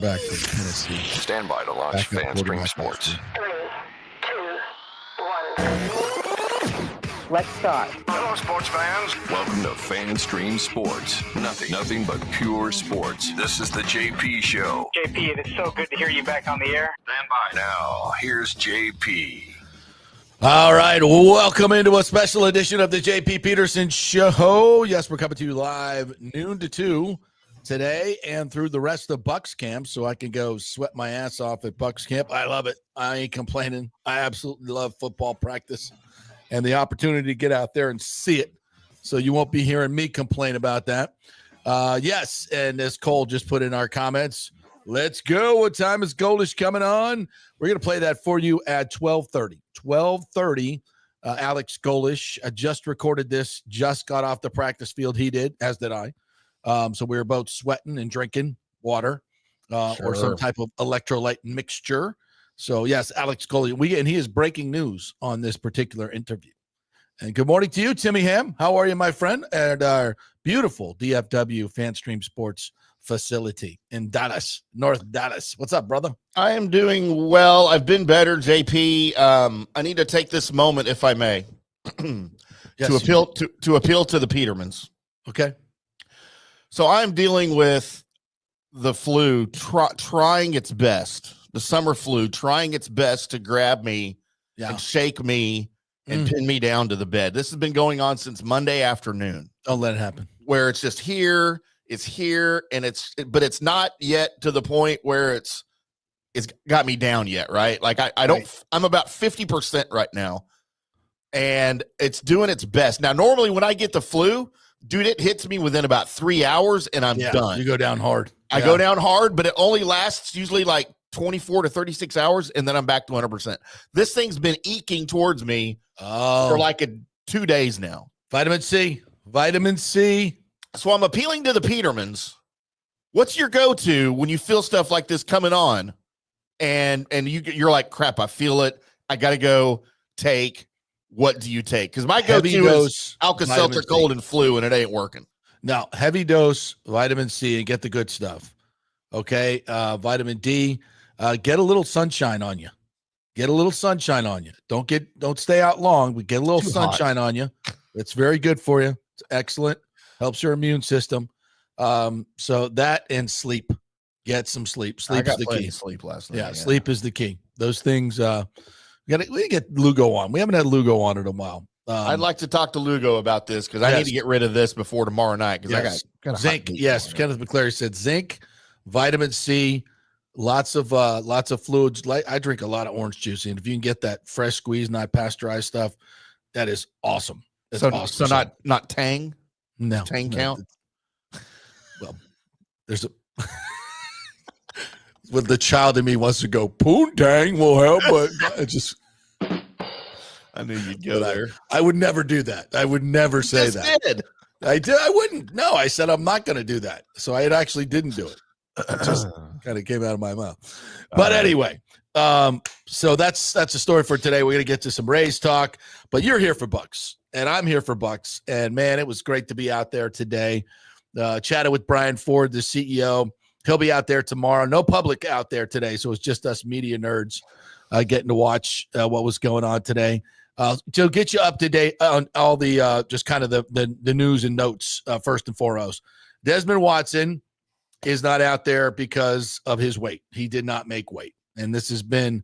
Back from Tennessee. Stand by to launch FanStream Sports. 3, 2, 1. Let's start. Hello, sports fans. Welcome to FanStream Sports. Nothing but pure sports. This is the JP Show. JP, it is so good to hear you back on the air. Stand by. Now, here's JP. All right, welcome into a special edition of the JP Peterson Show. Yes, we're coming to you live noon to 2 today and through the rest of Bucs camp, so I can go sweat my ass off at Bucs camp. I love it. I ain't complaining. I absolutely love football practice and the opportunity to get out there and see it. So you won't be hearing me complain about that. Yes, and as Cole just put in our comments, let's go. What time is Golesh coming on? We're going to play that for you at 12:30. 12:30, Alex Golesh just recorded this, just got off the practice field. He did, as did I. So we were both sweating and drinking water or some type of electrolyte mixture. So, yes, Alex Golesh. And he is breaking news on this particular interview. And good morning to you, Timmy Ham. How are you, my friend? At our beautiful DFW FanStream Sports facility in Dallas, North Dallas. What's up, brother? I am doing well. I've been better, JP. I need to take this moment, if I may, to appeal to the Petermans. Okay. So I'm dealing with the flu, trying its best, the summer flu, trying its best to grab me and shake me and pin me down to the bed. This has been going on since Monday afternoon. Don't let it happen. Where it's just here, it's here, but it's not yet to the point where it's got me down yet, right? Like I'm about 50% right now, and it's doing its best. Now, normally when I get the flu, dude, it hits me within about 3 hours and I'm done. You go down hard. I go down hard, but it only lasts usually like 24 to 36 hours, and then I'm back to 100%. This thing's been eking towards me for like 2 days now. Vitamin C. So I'm appealing to the Petermans. What's your go-to when you feel stuff like this coming on, and you're like, crap, I feel it. I got to go take. What do you take? Because my go-to is Alka-Seltzer cold and flu, and it ain't working. Now, heavy dose vitamin C and get the good stuff. Okay, vitamin D. Get a little sunshine on you. Don't stay out long. We get a little sunshine on you. It's very good for you. It's excellent. Helps your immune system. So that and sleep. Get some sleep. Sleep is the key. Sleep last night. Yeah, sleep is the key. Those things. We get Lugo on. We haven't had Lugo on in a while. I'd like to talk to Lugo about this because I need to get rid of this before tomorrow night because I got zinc. Yes, Kenneth McClary said zinc, vitamin C, lots of fluids. I drink a lot of orange juice, and if you can get that fresh squeezed, not pasteurized stuff, that is awesome. It's awesome. So not Tang. No Tang count. Well, there's a. When the child in me wants to go, poontang will help, but I just. I knew you'd go there. I would never do that. I would never say that. Did. I wouldn't. No, I said I'm not going to do that. So I actually didn't do it. It just kind of came out of my mouth. But anyway, so that's a story for today. We're going to get to some Rays talk, but you're here for Bucs, and I'm here for Bucs. And man, it was great to be out there today. Chatted with Brian Ford, the CEO. He'll be out there tomorrow. No public out there today, so it's just us media nerds getting to watch what was going on today. To get you up to date on all the just kind of the news and notes, first and foremost. Desmond Watson is not out there because of his weight. He did not make weight. And this has been,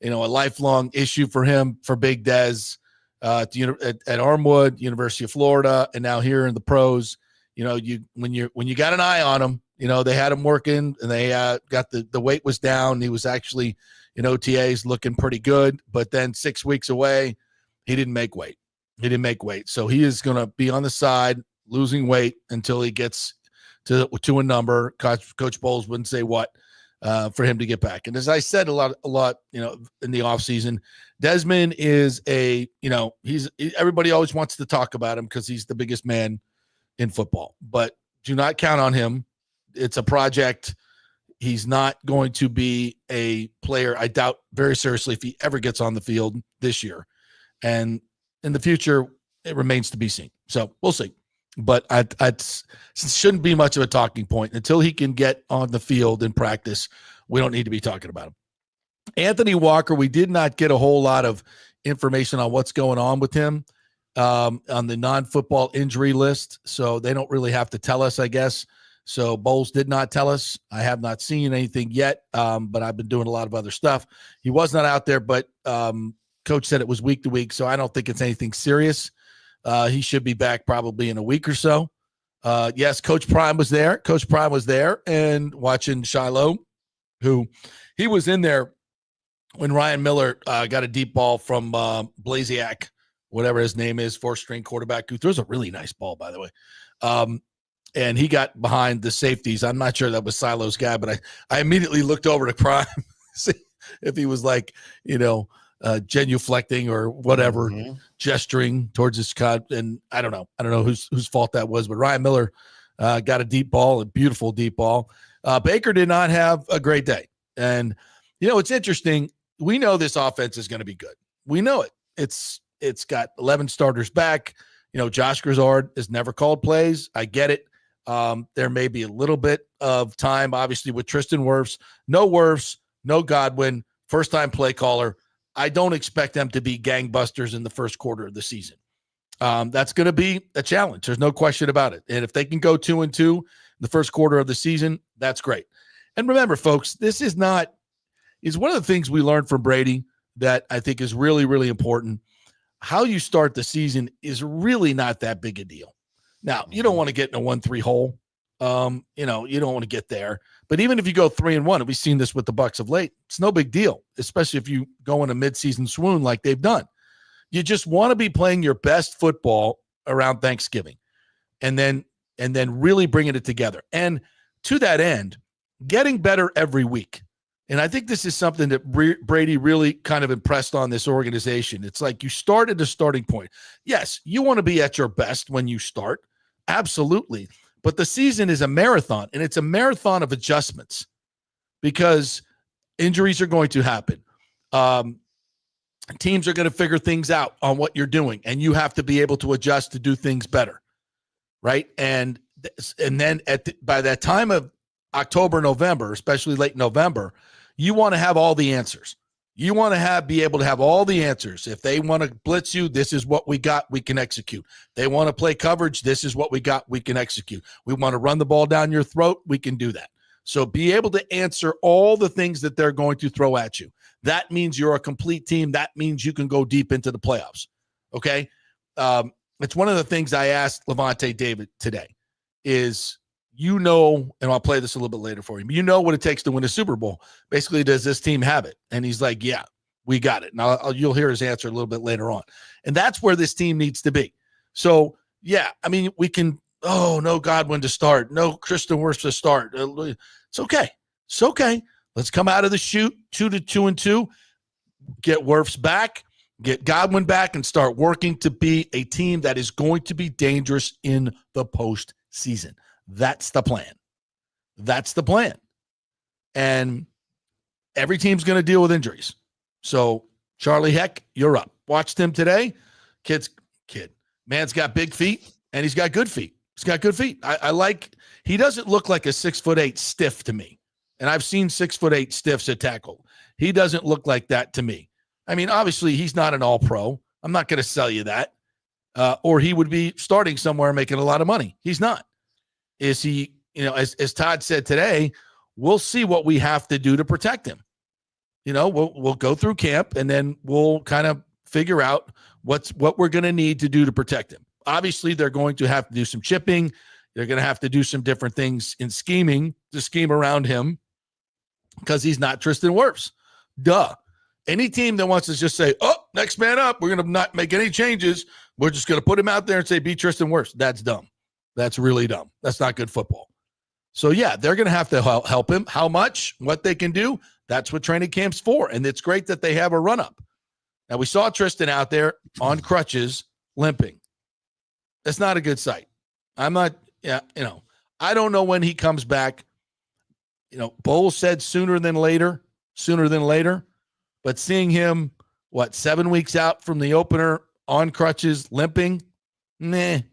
a lifelong issue for him, for Big Des, at Armwood, University of Florida, and now here in the pros. When you got an eye on him, they had him working, and they got the weight was down. He was actually in OTAs looking pretty good, but then 6 weeks away, he didn't make weight. So he is going to be on the side losing weight until he gets to a number. Coach Bowles wouldn't say what for him to get back. And as I said a lot, in the offseason, Desmond is everybody always wants to talk about him because he's the biggest man in football, but do not count on him. It's a project. He's not going to be a player, I doubt very seriously, if he ever gets on the field this year. And in the future, it remains to be seen. So we'll see. but it shouldn't be much of a talking point until he can get on the field and practice. We don't need to be talking about him. Anthony Walker, we did not get a whole lot of information on what's going on with him on the non-football injury list, so they don't really have to tell us, I guess. So Bowles did not tell us. I have not seen anything yet, but I've been doing a lot of other stuff. He was not out there, but coach said it was week to week, so I don't think it's anything serious. He should be back probably in a week or so. Yes, Coach Prime was there. Coach Prime was there and watching Shiloh, who he was in there when Ryan Miller got a deep ball from Blasiak, whatever his name is, fourth-string quarterback, who throws a really nice ball, by the way. And he got behind the safeties. I'm not sure that was Silo's guy, but I immediately looked over to Prime, see if he was like, genuflecting or whatever, gesturing towards his cut. And I don't know whose fault that was, but Ryan Miller got a deep ball, a beautiful deep ball. Baker did not have a great day. And, it's interesting. We know this offense is going to be good. We know it. It's got 11 starters back. Josh Grizzard has never called plays. I get it. There may be a little bit of time, obviously, with Tristan Wirfs. No Godwin, first-time play caller. I don't expect them to be gangbusters in the first quarter of the season. That's going to be a challenge. There's no question about it. And if they can go 2-2 in the first quarter of the season, that's great. And remember, folks, this is one of the things we learned from Brady that I think is really, really important. How you start the season is really not that big a deal. Now, you don't want to get in a 1-3 hole. You don't want to get there. But even if you go 3-1, and we've seen this with the Bucs of late, it's no big deal, especially if you go in a midseason swoon like they've done. You just want to be playing your best football around Thanksgiving and then really bringing it together. And to that end, getting better every week. And I think this is something that Brady really kind of impressed on this organization. It's like you start at a starting point. Yes, you want to be at your best when you start. Absolutely. But the season is a marathon, and it's a marathon of adjustments because injuries are going to happen. Teams are going to figure things out on what you're doing, and you have to be able to adjust to do things better, right? And then by that time of October, November, especially late November, you want to have all the answers. You want to be able to have all the answers. If they want to blitz you, this is what we got, we can execute. They want to play coverage, this is what we got, we can execute. We want to run the ball down your throat, we can do that. So be able to answer all the things that they're going to throw at you. That means you're a complete team. That means you can go deep into the playoffs, okay? It's one of the things I asked Levante David today is, and I'll play this a little bit later for you, what it takes to win a Super Bowl. Basically, does this team have it? And he's like, yeah, we got it. Now you'll hear his answer a little bit later on. And that's where this team needs to be. So, yeah, I mean, we can, no Godwin to start, no Tristan Wirfs to start. It's okay. It's okay. Let's come out of the chute 2-2, get Wirfs back, get Godwin back, and start working to be a team that is going to be dangerous in the postseason. That's the plan. That's the plan. And every team's going to deal with injuries. So, Charlie Heck, you're up. Watched him today. Kid. Man's got big feet, and he's got good feet. He's got good feet. He doesn't look like a 6'8" stiff to me. And I've seen 6'8" stiffs at tackle. He doesn't look like that to me. I mean, obviously, he's not an all-pro. I'm not going to sell you that. Or he would be starting somewhere making a lot of money. He's not. Is he, as Todd said today, we'll see what we have to do to protect him. We'll go through camp, and then we'll kind of figure out what we're going to need to do to protect him. Obviously, they're going to have to do some chipping. They're going to have to do some different things in scheming to scheme around him because he's not Tristan Wirfs. Duh. Any team that wants to just say, next man up, we're going to not make any changes. We're just going to put him out there and say, be Tristan Wirfs. That's dumb. That's really dumb. That's not good football. So, yeah, they're going to have to help him. How much, what they can do, that's what training camp's for. And it's great that they have a run-up. Now, we saw Tristan out there on crutches limping. That's not a good sight. I don't know when he comes back. Bowles said sooner than later, but seeing him, 7 weeks out from the opener on crutches limping, doesn't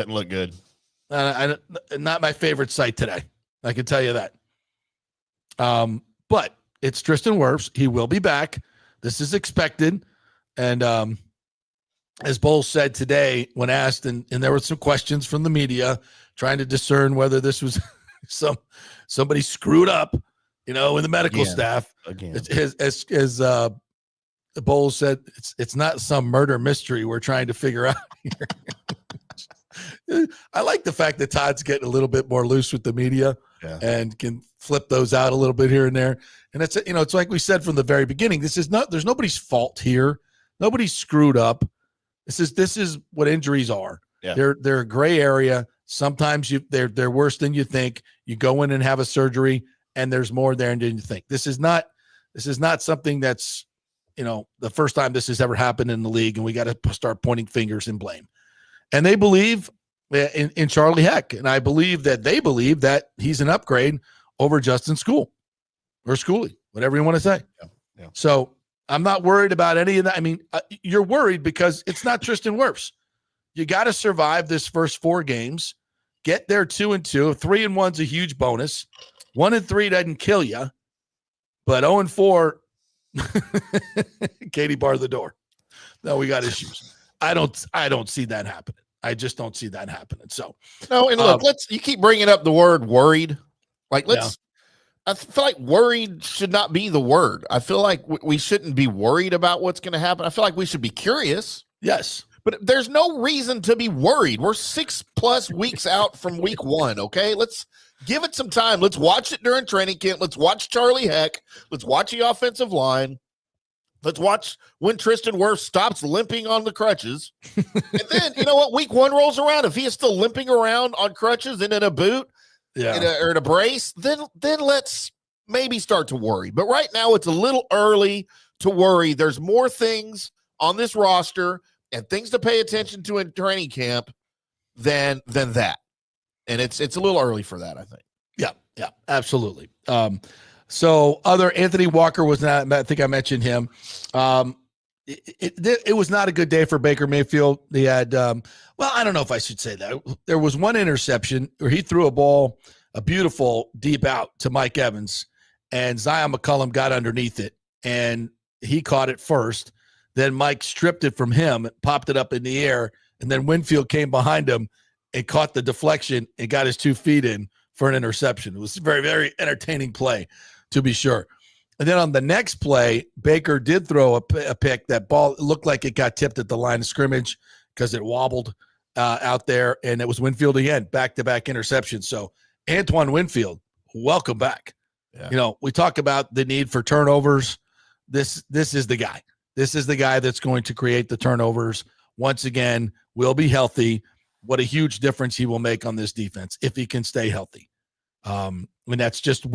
look good. Not my favorite sight today. I can tell you that. But it's Tristan Wirfs. He will be back. This is expected. And as Bowles said today when asked, and there were some questions from the media trying to discern whether this was somebody screwed up, in the medical staff. Again. As Bowles said, it's not some murder mystery we're trying to figure out here. I like the fact that Todd's getting a little bit more loose with the media and can flip those out a little bit here and there. And it's like we said from the very beginning, there's nobody's fault here. Nobody's screwed up. This is what injuries are. Yeah. They're a gray area. Sometimes they're worse than you think. You go in and have a surgery and there's more there than you think. This is not something that's, the first time this has ever happened in the league, and we got to start pointing fingers and blame. And they believe in Charlie Heck, and I believe that they believe that he's an upgrade over Justin School or Schooley, whatever you want to say. Yeah. So I'm not worried about any of that. I mean, you're worried because it's not Tristan Wirfs. You got to survive this first 4 games, get there 2-2. 3-1's a huge bonus. 1-3 doesn't kill you, but 0-4, Katie barred the door. No, we got issues. I don't see that happening. I just don't see that happening. So no, and look, you keep bringing up the word worried. Like I feel like worried should not be the word. I feel like we shouldn't be worried about what's going to happen. I feel like we should be curious. Yes. But there's no reason to be worried. We're 6+ weeks out from week 1. Okay. Let's give it some time. Let's watch it during training camp. Let's watch Charlie Heck. Let's watch the offensive line. Let's watch when Tristan Wirfs stops limping on the crutches. And then, you know what? Week 1 rolls around. If he is still limping around on crutches and in a boot or in a brace, then let's maybe start to worry. But right now, it's a little early to worry. There's more things on this roster and things to pay attention to in training camp than that. And it's a little early for that, I think. Yeah, absolutely. So other Anthony Walker was not, I think I mentioned him. It was not a good day for Baker Mayfield. He had, I don't know if I should say that. There was one interception where he threw a beautiful deep out to Mike Evans, and Zion McCollum got underneath it, and he caught it first. Then Mike stripped it from him, popped it up in the air, and then Winfield came behind him and caught the deflection and got his 2 feet in for an interception. It was a very, very entertaining play, to be sure. And then on the next play, Baker did throw a pick. That ball looked like it got tipped at the line of scrimmage because it wobbled out there, and it was Winfield again, back-to-back interceptions. So Antoine Winfield, welcome back. Yeah. We talk about the need for turnovers. This is the guy. This is the guy that's going to create the turnovers. Once again, will be healthy. What a huge difference he will make on this defense if he can stay healthy. And that's just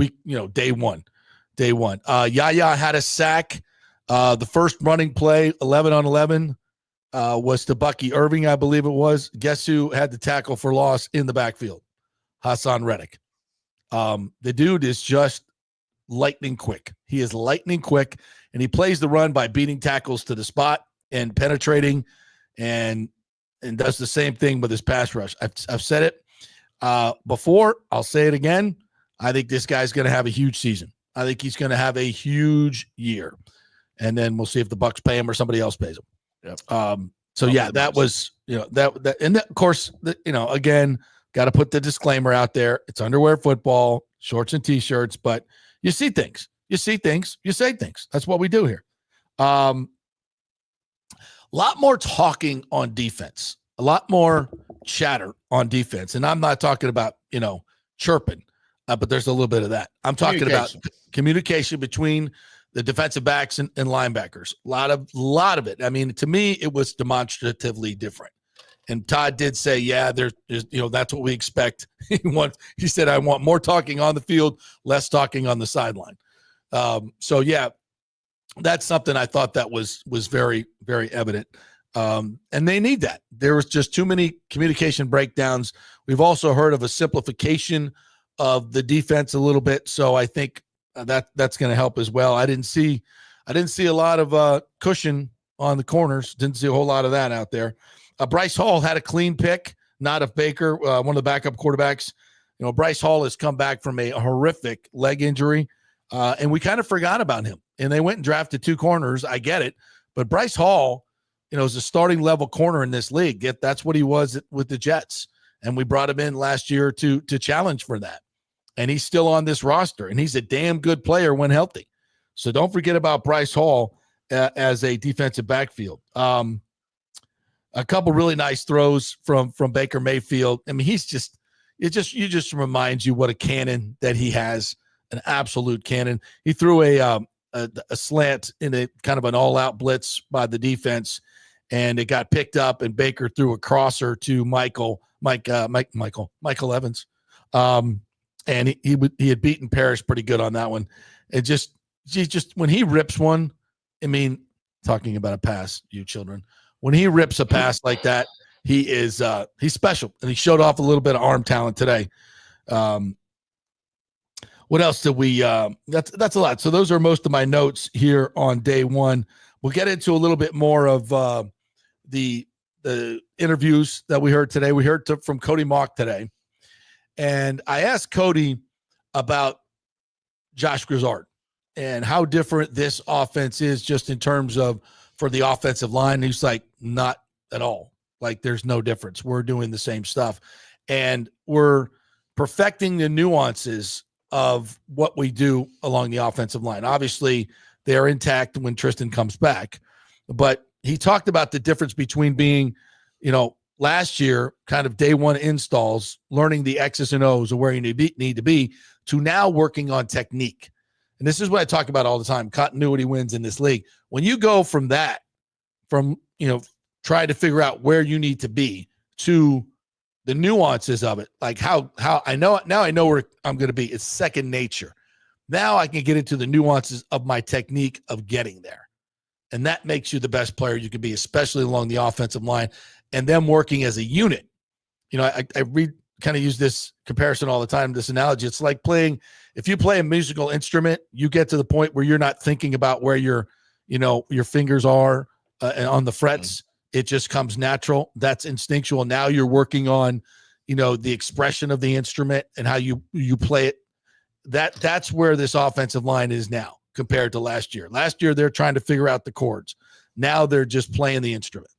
day one. Yaya had a sack. The first running play, 11 on 11, was to Bucky Irving, I believe it was. Guess who had the tackle for loss in the backfield? Hassan Reddick. The dude is just lightning quick. He is lightning quick, and he plays the run by beating tackles to the spot and penetrating and does the same thing with his pass rush. I've said it before. I'll say it again. I think this guy's going to have a huge season. I think he's going to have a huge year, and then we'll see if the Bucs pay him or somebody else pays him. Yep. That was that, and of course, again, got to put the disclaimer out there. It's underwear football, shorts and t-shirts, but you see things, you say things. That's what we do here. A lot more talking on defense, a lot more chatter on defense. And I'm not talking about, chirping, but there's a little bit of that. I'm talking about communication between the defensive backs and linebackers. A lot of it. I mean, to me, it was demonstratively different. And Todd did say, there's that's what we expect. He said, I want more talking on the field, less talking on the sideline. That's something I thought that was very, very evident. And they need that. There was just too many communication breakdowns. We've also heard of a simplification of the defense a little bit. So I think that's going to help as well. I didn't see a lot of cushion on the corners. Didn't see a whole lot of that out there. Bryce Hall had a clean pick. not of Baker, one of the backup quarterbacks. You know, Bryce Hall has come back from a horrific leg injury, and we kind of forgot about him. And they went and drafted 2 corners. I get it. But Bryce Hall, you know, is a starting level corner in this league. That's what he was with the Jets. And we brought him in last year to challenge for that. And he's still on this roster, and he's a damn good player when healthy. So don't forget about Bryce Hall as a defensive backfield. A couple really nice throws from Baker Mayfield. I mean, it just reminds you what a cannon that he has, an absolute cannon. He threw a slant in a kind of an all-out blitz by the defense, and it got picked up, and Baker threw a crosser to Michael Evans. And he had beaten Parrish pretty good on that one. It just when he rips one, I mean, talking about a pass, you children, when he rips a pass like that, he's special, and he showed off a little bit of arm talent today. What else did we? That's a lot. So those are most of my notes here on day one. We'll get into a little bit more of the interviews that we heard today. We heard from Cody Mock today, and I asked Cody about Josh Grizzard and how different this offense is just in terms of for the offensive line. He's like, not at all. Like, there's no difference. We're doing the same stuff, and we're perfecting the nuances of what we do along the offensive line. Obviously, they are intact when Tristan comes back, but he talked about the difference between being, you know, last year kind of day one installs, learning the X's and O's of where you need to be, to now working on technique. And this is what I talk about all the time. Continuity wins in this league. When you go from that, try to figure out where you need to be, to the nuances of it, like how I know where I'm going to be. It's second nature. Now I can get into the nuances of my technique of getting there. And that makes you the best player you can be, especially along the offensive line, and them working as a unit. You know, I kind of use this comparison all the time, this analogy. It's like if you play a musical instrument, you get to the point where you're not thinking about where your fingers are on the frets. It just comes natural. That's instinctual. Now you're working on, the expression of the instrument and how you play it. That's where this offensive line is now compared to last year. Last year, they're trying to figure out the chords. Now they're just playing the instrument.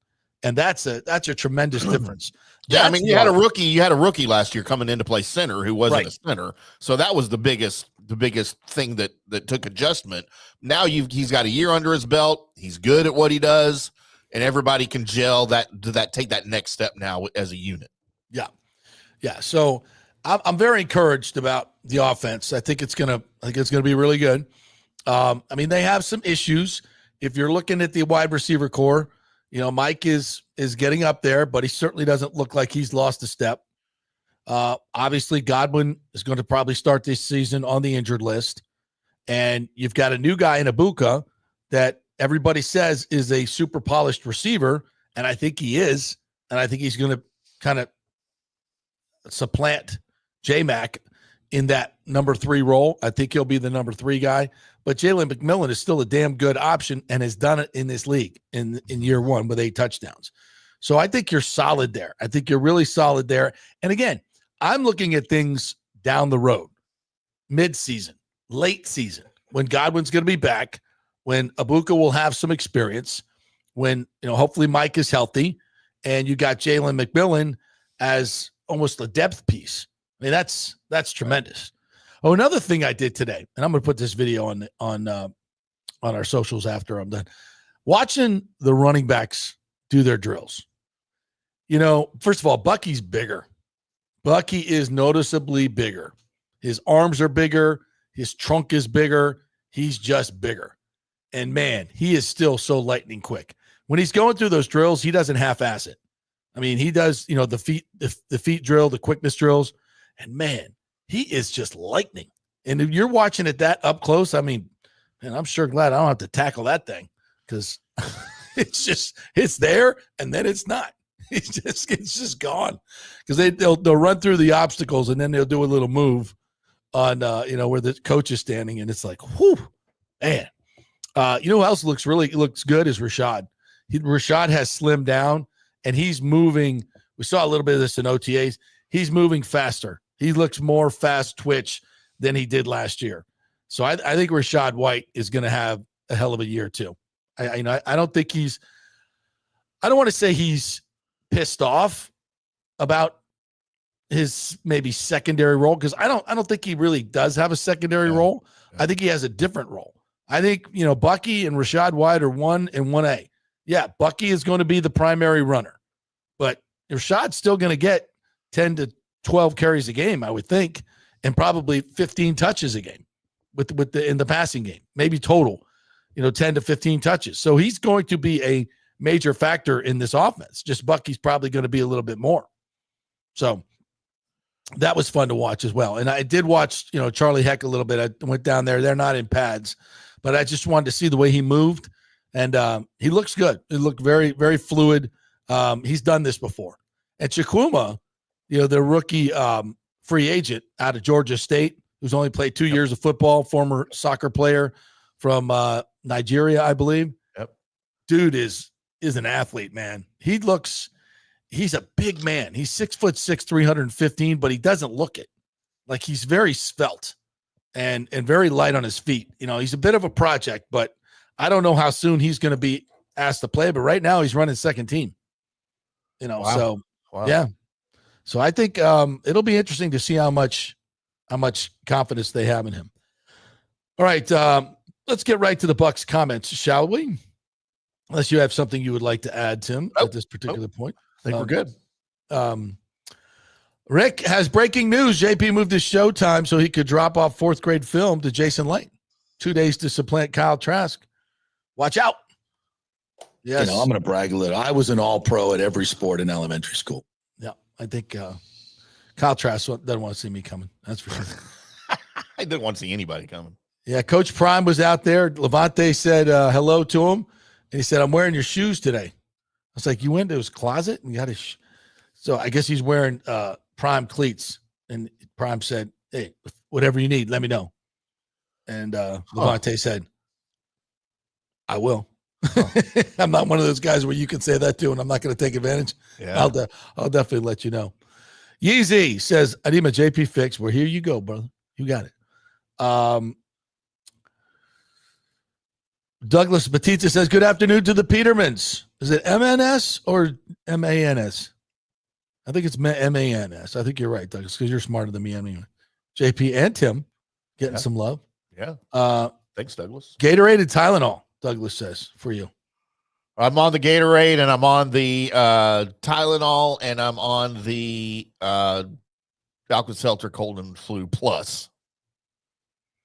And that's a tremendous difference. Yeah, I mean, you had a rookie last year coming in to play center who wasn't a center. So that was the biggest thing that took adjustment. Now he's got a year under his belt. He's good at what he does, and everybody can gel take that next step now as a unit. Yeah. Yeah. So I'm very encouraged about the offense. I think it's gonna be really good. I mean, they have some issues. If you're looking at the wide receiver core, Mike is getting up there, but he certainly doesn't look like he's lost a step. Obviously, Godwin is going to probably start this season on the injured list. And you've got a new guy in Ibuka that everybody says is a super polished receiver, and I think he is. And I think he's going to kind of supplant J-Mac in that number 3 role. I think he'll be the number 3 guy. But Jalen McMillan is still a damn good option and has done it in this league in year 1 with 8 touchdowns. So I think you're solid there. I think you're really solid there. And again, I'm looking at things down the road, mid-season, late season, when Godwin's going to be back, when Ibuka will have some experience, when hopefully Mike is healthy, and you got Jalen McMillan as almost a depth piece. I mean, that's tremendous. Oh, another thing I did today, and I'm going to put this video on our socials after I'm done. Watching the running backs do their drills. First of all, Bucky's bigger. Bucky is noticeably bigger. His arms are bigger. His trunk is bigger. He's just bigger. And man, he is still so lightning quick. When he's going through those drills, he doesn't half-ass it. I mean, he does, the feet drill, the quickness drills, and man, he is just lightning. And if you're watching it that up close, I mean, man, I'm sure glad I don't have to tackle that thing, because it's there and then it's not. It's just gone, because they'll run through the obstacles and then they'll do a little move on where the coach is standing, and it's like, whew, man. Who else looks good is Rashad. Rashad has slimmed down, and he's moving We saw a little bit of this in OTAs. He's moving faster. He looks more fast twitch than he did last year. So I think Rachaad White is going to have a hell of a year too. I don't think I don't want to say he's pissed off about his maybe secondary role, because I don't think he really does have a secondary role. I think he has a different role. I think, Bucky and Rachaad White are 1 and 1A. Yeah, Bucky is going to be the primary runner, but Rachaad's still going to get 10 to 12 carries a game, I would think, and probably 15 touches a game in the passing game, maybe total, 10 to 15 touches. So he's going to be a major factor in this offense. Just Bucky's probably going to be a little bit more. So that was fun to watch as well. And I did watch, Charlie Heck a little bit. I went down there. They're not in pads, but I just wanted to see the way he moved. And he looks good. He looked very, very fluid. He's done this before. And Chukwuma, the rookie free agent out of Georgia State, who's only played 2 years of football, former soccer player from Nigeria, I believe. Yep. Dude is an athlete, man. He's a big man. He's 6'6", 315, but he doesn't look it. Like, he's very svelte and very light on his feet. He's a bit of a project, but I don't know how soon he's going to be asked to play. But right now he's running second team. Wow. So Wow. yeah. So I think it'll be interesting to see how much confidence they have in him. All right, let's get right to the Bucs comments, shall we? Unless you have something you would like to add, Tim, at this particular point. I think we're good. Rick has breaking news. JP moved his show time so he could drop off fourth grade film to Jason Lane. 2 days to supplant Kyle Trask. Watch out. Yes. I'm going to brag a little. I was an all-pro at every sport in elementary school. Yeah, I think Kyle Trask doesn't want to see me coming. That's for sure. I didn't want to see anybody coming. Yeah, Coach Prime was out there. Levante said hello to him, and he said, "I'm wearing your shoes today." I was like, "You went to his closet and got his?" So I guess he's wearing Prime cleats, and Prime said, "Hey, whatever you need, let me know." And Levante said, "I will." I'm not one of those guys where you can say that to, and I'm not going to take advantage. Yeah. I'll definitely let you know. Yeezy says, "I need my JP fix." Well, here you go, brother. You got it. Douglas Batista says, "Good afternoon to the Petermans." Is it MNS or MANS? I think it's MANS. I think you're right, Douglas, because you're smarter than me anyway. JP and Tim getting some love. Yeah. Thanks, Douglas. Gatorade and Tylenol, Douglas says, for you. I'm on the Gatorade, and I'm on the Tylenol, and I'm on the Alka-Seltzer Cold and Flu Plus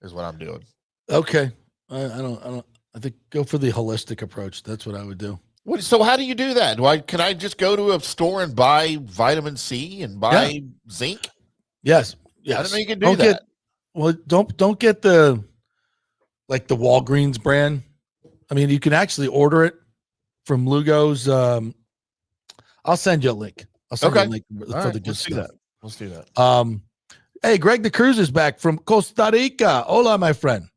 is what I'm doing. Okay. I think go for the holistic approach. That's what I would do. So how do you do that? Can I just go to a store and buy vitamin C and buy zinc? Yes. I didn't know you could do that. Don't get the Walgreens brand. I mean, you can actually order it from Lugo's. I'll send you a link. I'll send you a link for the good stuff. Let's do that. Hey, Greg the Cruz is back from Costa Rica. Hola, my friend.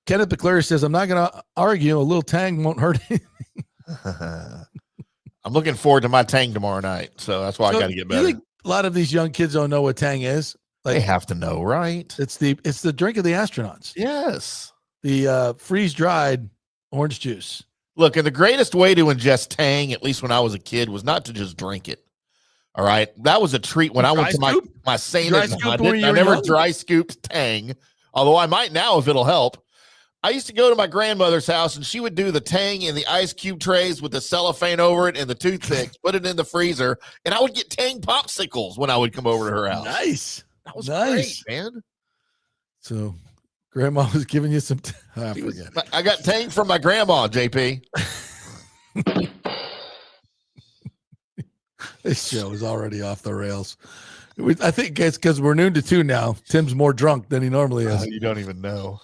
Kenneth McCleary says, "I'm not going to argue. A little tang won't hurt anything." I'm looking forward to my tang tomorrow night, so that's why I got to get better. You think a lot of these young kids don't know what tang is? Like, they have to know, right? It's the drink of the astronauts. Yes. The freeze-dried orange juice. Look, and the greatest way to ingest tang, at least when I was a kid, was not to just drink it. All right. That was a treat when I went to my Saint. I never dry scooped tang, although I might now if it'll help. I used to go to my grandmother's house, and she would do the tang in the ice cube trays with the cellophane over it and the toothpicks, put it in the freezer, and I would get tang popsicles when I would come over to her house. Nice. That was nice, great, man. So grandma was giving you some I got tang from my grandma, JP. This show is already off the rails. I think it's because we're noon to 2 now. Tim's more drunk than he normally is. You don't even know.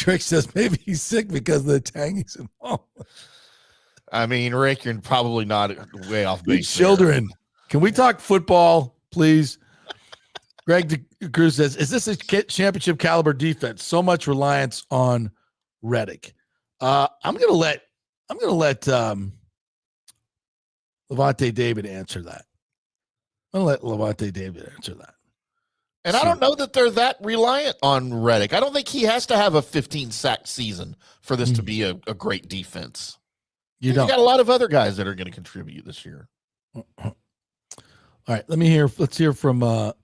Rick says maybe he's sick because of the tang he's involved. I mean, Rick, you're probably not way off base. Children, can we talk football, please? Greg Cruz says, "Is this a championship caliber defense? So much reliance on Reddick." I'm gonna let Levante David answer that. I'll let Levante David answer that. And I don't know that they're that reliant on Reddick. I don't think he has to have a 15-sack season for this to be a great defense. You got a lot of other guys that are going to contribute this year. All right, let's hear from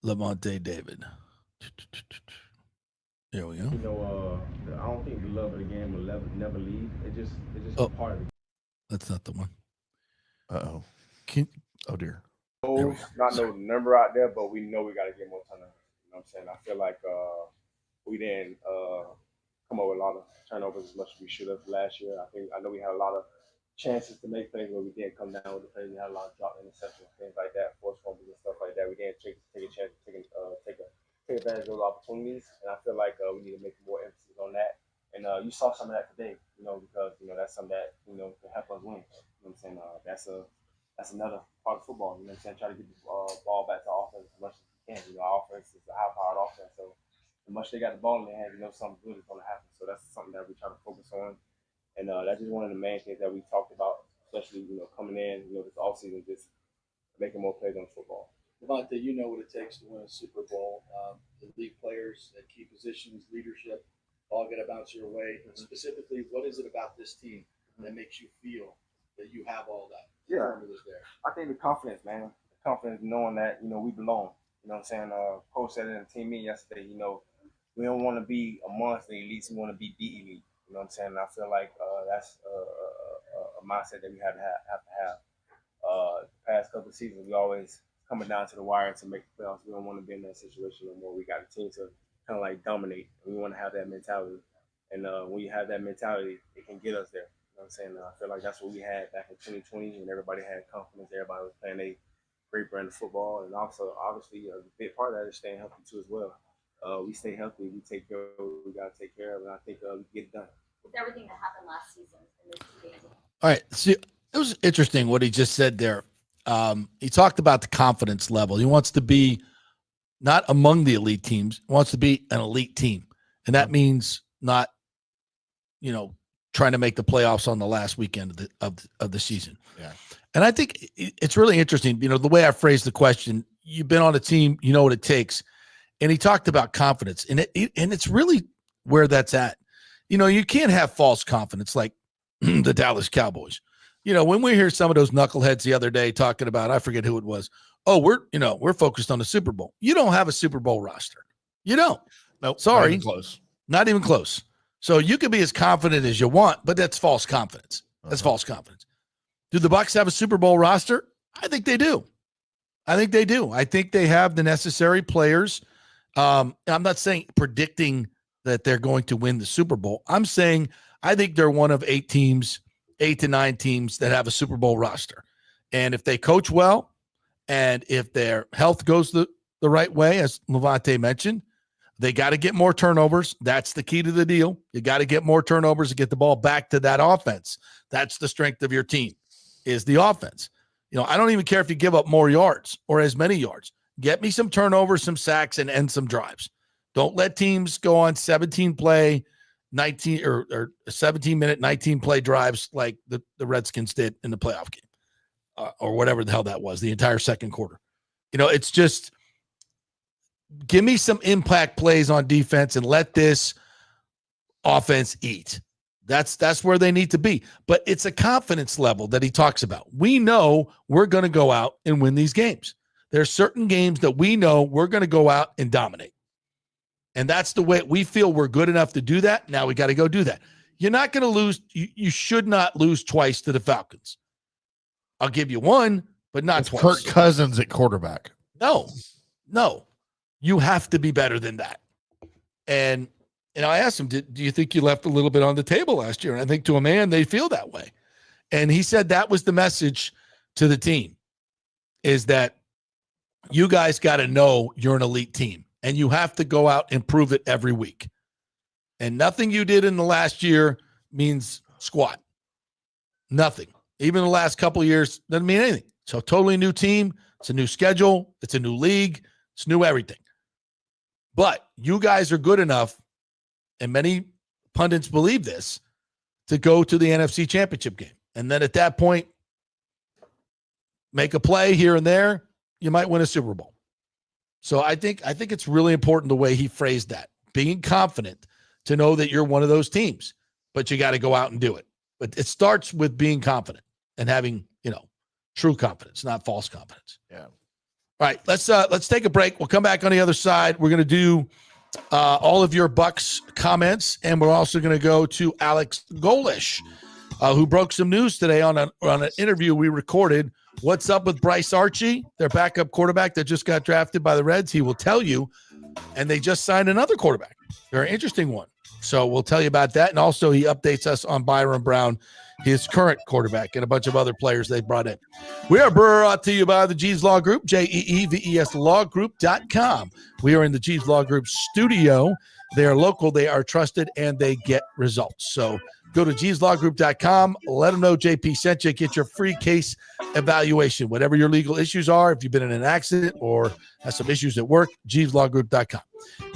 Levante David. There we go. I don't think the love of the game will never leave. It just a part of it. That's not the one. Uh-oh. Oh, dear. Not no number out there, but we know we got to get more turnovers. You know what I'm saying? I feel like we didn't come up with a lot of turnovers as much as we should have last year. I know we had a lot of chances to make plays where we didn't come down with the plays. We had a lot of drop interceptions, things like that, forced fumbles and stuff like that. We didn't take a chance to take advantage of those opportunities, and I feel like we need to make more emphasis on that. And you saw some of that today, because that's something that can help us win. You know what I'm saying? That's another part of football. You know what I'm saying? Try to get the ball back to offense as much as we can. Our offense is a high-powered offense, so as much as they got the ball in their hands, something good is going to happen. So that's something that we try to focus on. And that's just one of the main things that we talked about, especially, coming in, this offseason, just making more plays on football. Levante, you know what it takes to win a Super Bowl. The league players at key positions, leadership, all got to bounce your way. And specifically, what is it about this team that makes you feel that you have all that? Yeah, I think the confidence, man. The confidence knowing that, we belong. You know what I'm saying? Coach said it in the team meeting yesterday, we don't want to be amongst the elites. We want to be the elite. You know what I'm saying? And I feel like that's a mindset that we have to have. The past couple of seasons, we always coming down to the wire to make the playoffs. We don't want to be in that situation no more. We got a team to kind of like dominate. We want to have that mentality. And when you have that mentality, it can get us there. You know what I'm saying? I feel like that's what we had back in 2020 when everybody had confidence. Everybody was playing a great brand of football. And also, obviously, a big part of that is staying healthy, too, as well. We stay healthy. We take care of what we got to take care of. And I think we get it done. With everything that happened last season in this game. All right. See, it was interesting what he just said there. He talked about the confidence level. He wants to be not among the elite teams. He wants to be an elite team. And that means not, trying to make the playoffs on the last weekend of the season. Yeah. And I think it's really interesting, the way I phrased the question. You've been on a team, you know what it takes. And he talked about confidence. And it's really where that's at. You can't have false confidence like the Dallas Cowboys. When we hear some of those knuckleheads the other day talking about, I forget who it was. Oh, we're focused on the Super Bowl. You don't have a Super Bowl roster. You don't. Nope. Sorry. Not even close. Not even close. So you can be as confident as you want, but that's false confidence. That's false confidence. Do the Bucs have a Super Bowl roster? I think they do. I think they have the necessary players. I'm not saying predicting that they're going to win the Super Bowl. I'm saying I think they're one of 8 to 9 teams that have a Super Bowl roster. And if they coach well, and if their health goes the right way, as Levante mentioned, they got to get more turnovers. That's the key to the deal. You got to get more turnovers to get the ball back to that offense. That's the strength of your team, is the offense. I don't even care if you give up more yards or as many yards. Get me some turnovers, some sacks, and end some drives. Don't let teams go on 17-play, 19 or 17-minute, 19-play drives like the Redskins did in the playoff game, or whatever the hell that was, the entire second quarter. It's just give me some impact plays on defense and let this offense eat. That's where they need to be. But it's a confidence level that he talks about. We know we're going to go out and win these games. There are certain games that we know we're going to go out and dominate. And that's the way we feel we're good enough to do that. Now we got to go do that. You're not going to lose. You should not lose twice to the Falcons. I'll give you one, but not twice. Kirk Cousins at quarterback. No. You have to be better than that. And I asked him, do you think you left a little bit on the table last year? And I think to a man, they feel that way. And he said that was the message to the team, is that you guys got to know you're an elite team. And you have to go out and prove it every week. And nothing you did in the last year means squat. Nothing. Even the last couple of years doesn't mean anything. It's a totally new team. It's a new schedule. It's a new league. It's new everything. But you guys are good enough, and many pundits believe this, to go to the NFC Championship game. And then at that point, make a play here and there, you might win a Super Bowl. So I think it's really important the way he phrased that, being confident to know that you're one of those teams, but you got to go out and do it. But it starts with being confident and having, true confidence, not false confidence. Yeah. All right, let's take a break. We'll come back on the other side. We're going to do all of your Bucs comments, and we're also going to go to Alex Golesh, who broke some news today on an interview we recorded. What's up with Bryce Archie, their backup quarterback that just got drafted by the Reds? He will tell you. And they just signed another quarterback. Very interesting one. So we'll tell you about that. And also he updates us on Byron Brown, his current quarterback, and a bunch of other players they brought in. We are brought to you by the Jeeves Law Group, JEEVES lawgroup.com. We are in the Jeeves Law Group studio. They are local, they are trusted, and they get results. So go to JeevesLawGroup.com. Let them know JP sent you. Get your free case evaluation. Whatever your legal issues are, if you've been in an accident or have some issues at work, JeevesLawGroup.com.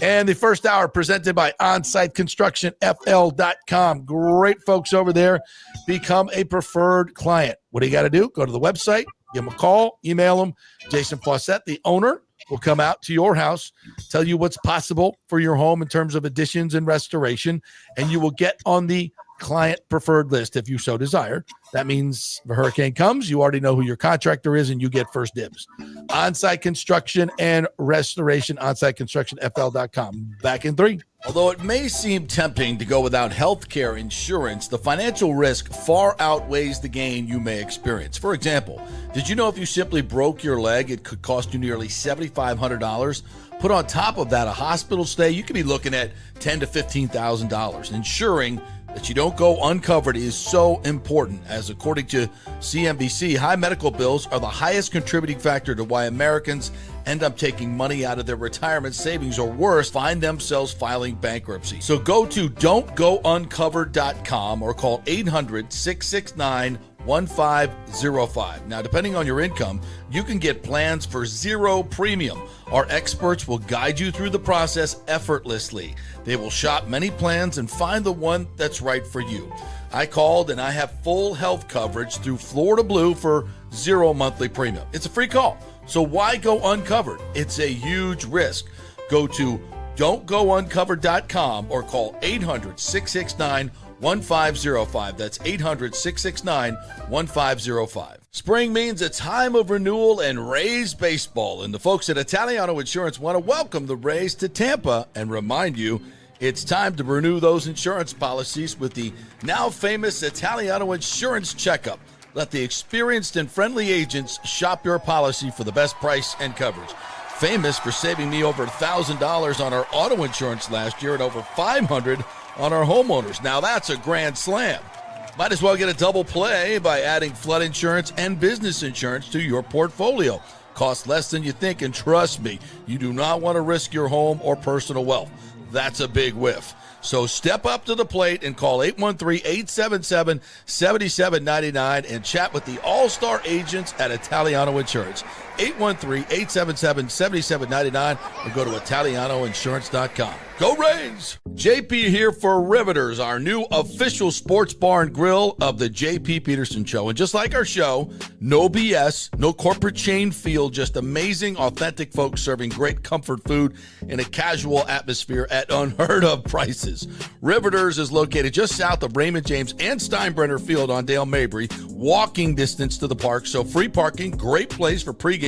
And the first hour presented by OnSiteConstructionFL.com. Great folks over there. Become a preferred client. What do you got to do? Go to the website, give them a call, email them. Jason Fawcett, the owner, will come out to your house, tell you what's possible for your home in terms of additions and restoration, and you will get on the client preferred list if you so desire. That means if a hurricane comes, you already know who your contractor is and you get first dibs. On-site construction and restoration, OnSiteConstructionFL.com. Back in 3. Although it may seem tempting to go without health care insurance, the financial risk far outweighs the gain you may experience. For example, did you know if you simply broke your leg, it could cost you nearly $7,500? Put on top of that a hospital stay, you could be looking at $10,000 to $15,000. Ensuring that you don't go uncovered is so important, as according to CNBC, high medical bills are the highest contributing factor to why Americans end up taking money out of their retirement savings, or worse, find themselves filing bankruptcy. So go to don'tgouncovered.com or call 800-669-1505. Now, depending on your income, you can get plans for zero premium. Our experts will guide you through the process effortlessly. They will shop many plans and find the one that's right for you. I called and I have full health coverage through Florida Blue for zero monthly premium. It's a free call. So why go uncovered? It's a huge risk. Go to don'tgouncovered.com or call 800-669-1505. That's 800-669-1505. Spring means a time of renewal and Rays baseball, and the folks at Italiano Insurance want to welcome the Rays to Tampa and remind you it's time to renew those insurance policies with the now famous Italiano Insurance Checkup. Let the experienced and friendly agents shop your policy for the best price and coverage. Famous for saving me over $1,000 on our auto insurance last year and over $500 on our homeowners. Now that's a grand slam. Might as well get a double play by adding flood insurance and business insurance to your portfolio. Costs less than you think, and trust me, you do not want to risk your home or personal wealth. That's a big whiff. So step up to the plate and call 813-877-7799 and chat with the all-star agents at Italiano Insurance. 813-877-7799 and go to ItalianoInsurance.com. Go Rays! JP here for Riveters, our new official sports bar and grill of the JP Peterson Show. And just like our show, no BS, no corporate chain feel, just amazing, authentic folks serving great comfort food in a casual atmosphere at unheard of prices. Riveters is located just south of Raymond James and Steinbrenner Field on Dale Mabry, walking distance to the park, so free parking, great place for pregame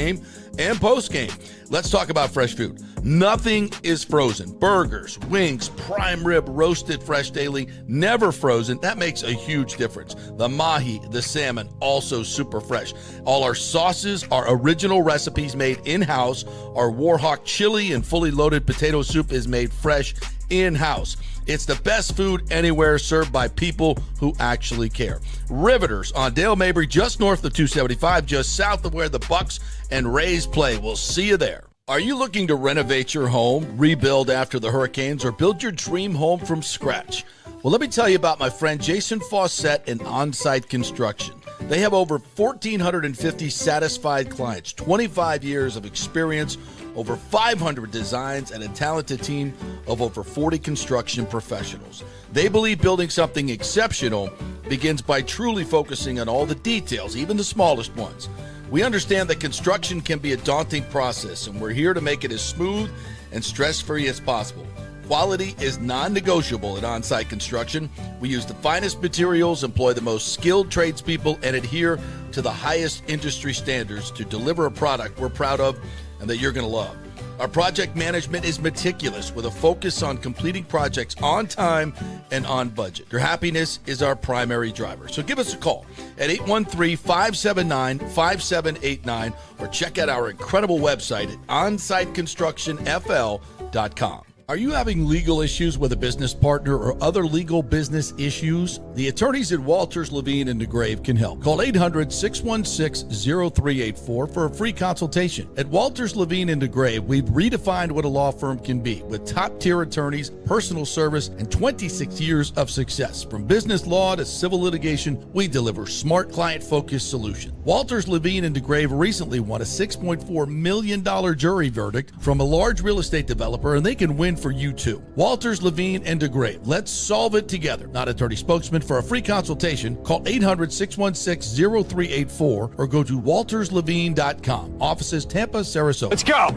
and postgame. Let's talk about fresh food. Nothing is frozen. Burgers, wings, prime rib, roasted fresh daily, never frozen. That makes a huge difference. The mahi, the salmon, also super fresh. All our sauces are original recipes made in-house. Our Warhawk chili and fully loaded potato soup is made fresh in-house. It's the best food anywhere, served by people who actually care. Riveters on Dale Mabry, just north of 275, just south of where the Bucs and Rays play. We'll see you there. Are you looking to renovate your home, rebuild after the hurricanes, or build your dream home from scratch? Well, let me tell you about my friend Jason Fawcett and On-Site Construction. They have over 1,450 satisfied clients, 25 years of experience, over 500 designs, and a talented team of over 40 construction professionals. They believe building something exceptional begins by truly focusing on all the details, even the smallest ones. We understand that construction can be a daunting process, and we're here to make it as smooth and stress-free as possible. Quality is non-negotiable at On-Site Construction. We use the finest materials, employ the most skilled tradespeople, and adhere to the highest industry standards to deliver a product we're proud of and that you're going to love. Our project management is meticulous with a focus on completing projects on time and on budget. Your happiness is our primary driver. So give us a call at 813-579-5789 or check out our incredible website at onsiteconstructionfl.com. Are you having legal issues with a business partner or other legal business issues? The attorneys at Walters, Levine, and DeGrave can help. Call 800-616-0384 for a free consultation. At Walters, Levine, and DeGrave, we've redefined what a law firm can be with top-tier attorneys, personal service, and 26 years of success. From business law to civil litigation, we deliver smart, client-focused solutions. Walters, Levine, and DeGrave recently won a $6.4 million jury verdict from a large real estate developer, and they can win for you too. Walters, Levine, and DeGrave. Let's solve it together. Not attorney spokesman. For a free consultation, call 800-616-0384 or go to walterslevine.com. Offices Tampa, Sarasota. Let's go.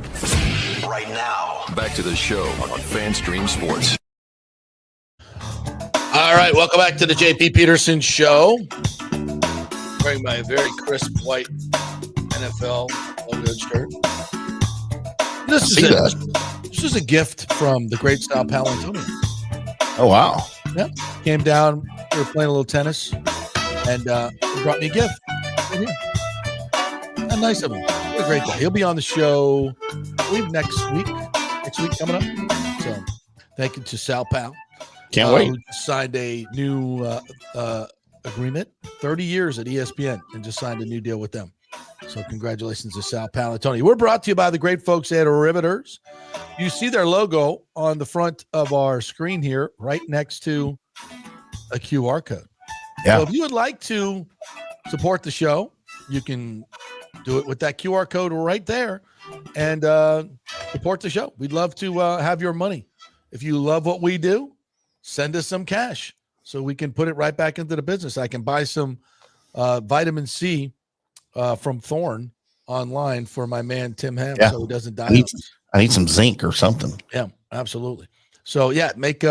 Right now, back to the show on FanStream Sports. All right, welcome back to the JP Peterson Show. Wearing my very crisp white NFL logo shirt. This is a gift from the great Sal Paolantonio. Oh, wow. Yep. Came down, we were playing a little tennis, and he brought me a gift. Right here. How nice of him. What a great guy. He'll be on the show, I believe, next week coming up. So thank you to Sal Pal. Can't wait. Who signed a new agreement, 30 years at ESPN, and just signed a new deal with them. So congratulations to Sal Paolantonio. We're brought to you by the great folks at Riveters. You see their logo on the front of our screen here, right next to a QR code. Yeah. So if you would like to support the show, you can do it with that QR code right there and support the show. We'd love to have your money. If you love what we do, send us some cash so we can put it right back into the business. I can buy some vitamin C from Thorne online for my man Tim Ham, so he doesn't die. I need some zinc or something. Yeah, absolutely. So yeah, make